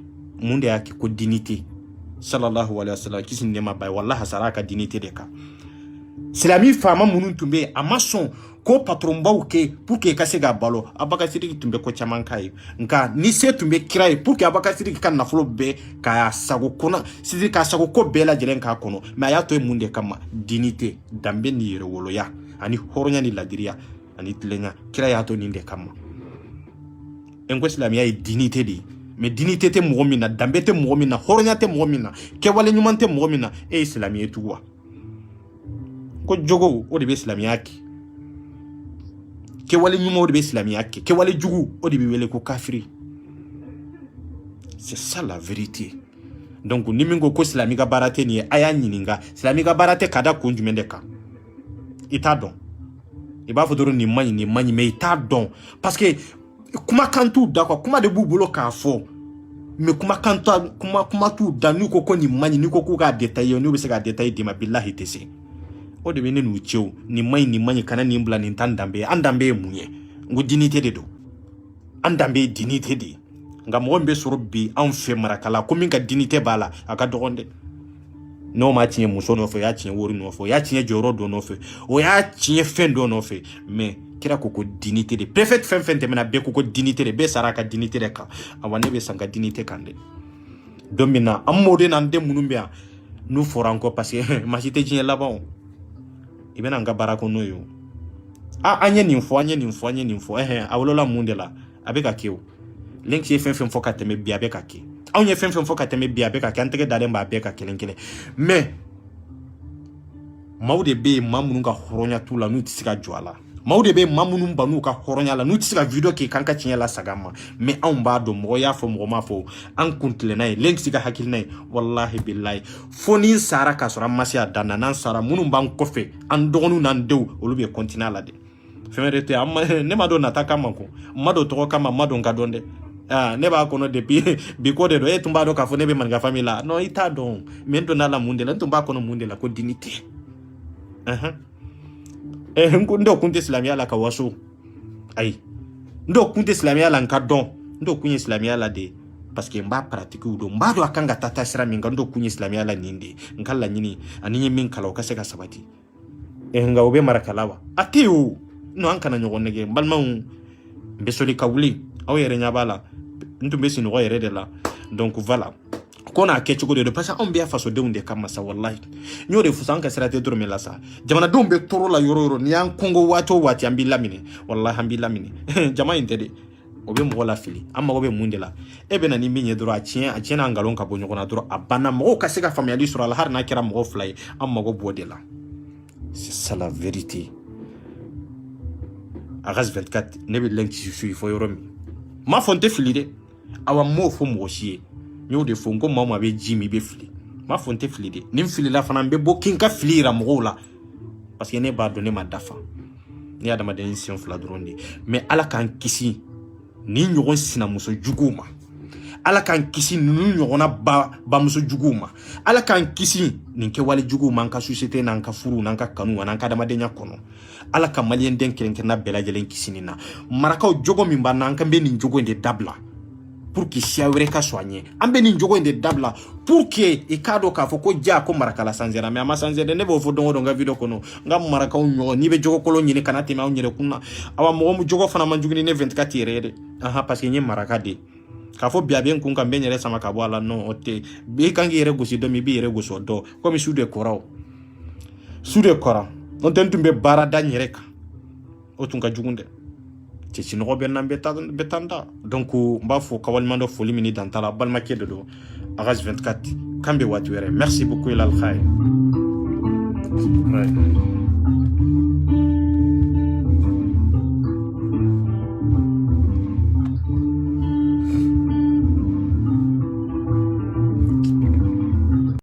munde yake ko dignité sallallahu alaihi wasallam kisin nema bay wallahi asara ka dignité de ka silami fama munun tumbe amaso ko patron bawke pour que kasega balo abaka siri tumbe ko chamankai nka ni se tumbe kirai pour que abaka siri kan na folo be ka sago kona siri ka sago ko bela jelen ka kono mais ya to munde kama dignité dambe ni yere wolo ya ani horonya ni ladiria ani tlenya kira ya to ninde kama enko islamia e dignité di mais dignité te mogomina dambe te mogomina horonya te mogomina ke wale nyumante mogomina e islamia tuwa ko jogo o de be islamia ki ke wale nyuma o de be islamia ki ke wale jugu o de be wele ko kafiri c'est ça la vérité donc ni mingo ko islamika barate ni aya nyininga islamika barate kada kunjumendeka ita don e ba fodoro ni manyi mais ita don parce que kuma kantu d'accord kuma de bubulo ka fo mais kuma kantu kuma tu danu ko ni manyi ni ko ga détailler ni be se ga détailler di ma billahi tese o de benen uchew ni manyi kana ni mbla ni tandambe andambe munye ngu dignité de do andambe dignité de nga mo mbe suru bi an fe marakala ko min ka dignité bala aka dogonde no ma tinye muso no fe ya tinye wori no fe ya tinye joro do no fe o ya tinye fendo no fe mais kira ko dignité de préfet fen temena be ko dignité de be saraka dignité de ka awane be sanga dignité kande domina amode nan de munumbia nous fora encore parce que ma cité tinye là-bas ibena nga barako no yo anye nimfo awolola mundela abeka kiwo link ye fen foka teme bia abeka ki awnye fen foka teme bia abeka ki antege dale mba abeka kelenkele mais maude be mamunu nga horonya tula nu tisika jwala maude be mamunu mbanu ka horonya la nu tisika video ki kanka chinya la sagama mais an ba do mo ya fo mo ma fo an kuntle nay link sika hakil nay wallahi billahi foni sara ka sura masia dana nan sara munu ban kofe an dogonu nan dew olube continue la de femerete amma ne ma do nataka manko mado to kama mado ngadonde ne ba kono depuis bi ko de do tumba do ka fo ne be man ga famila no ita don mento na la munde la tumba kono munde la ko dignité nkundo kunti islamia la kawaso ai ndo kunte islamia la nka don ndo kunye islamia la de parce que mba pratique do mba do akanga tata sira min ndo kunye islamia la ninde nkala nyini ani min kala o ka se ka sabati e nga obe marakalawa atiu no an kana nyogo nege balma mbe soli kawuli aw yere nyabala ntumbe sinu go yere de la donc voilà kona ke chugo de parce on be faso de unde kam masa wallahi nyore fusan ka sirate duro mela sa jamana dombe toro la yororo ni an kongo wato wati ambi lamine wallahi ambi lamine jama intede obe mo la fili amma obe mundela ebe na ni minye duro a chien na ngalon ka bonyo kona duro abana mo ka se ka family sur al har na kira mo fly amma go bodela c'est ça la vérité Agas 24 ne be lenki su fo yoromi ma fonte fili de awa mo fo mo chie nyo de fongo mama be jimi be fili ma fonte fili de nim fili la fana be bokin ka fili ra mo la parce que ne ba donner ma dafa ni adama de mission fla drondi mais ala kan kisi ni nyogon sina muso juguma ala kan kisi ni nyogona ba muso juguma ala kan kisi ni ke wali juguma nka société na nka furu na nka kanu na nka adama de nya kono ala ka malien den kelen na bela jelen kisini na marakaw jogo min ba na nka be ni jogo inde dabla pour que si awre ka soigner ambe ni jogo inde dabla pour que e kado ka fo ko ja ko marakala sanzera mais ama sanzera ne bo fo dongo nga video kono nga marakaw nyo ni be jogo kolo nyine kanati ma nyere kunna awa mo mu jogo fana manjugini ne 24 yere aha parce que ni maraka de ka fo bia bien kun kan be nyere sama ka bo ala no ote be kan yere gosi do mi bi yere goso do comme sous de korao on tentumbe barada nyere ka otunga jugunde ci no be nan betanda donc mba fo kawal mando foli mini dantala balma kedo do Agas 24 kambe watu were merci beaucoup ilal khair.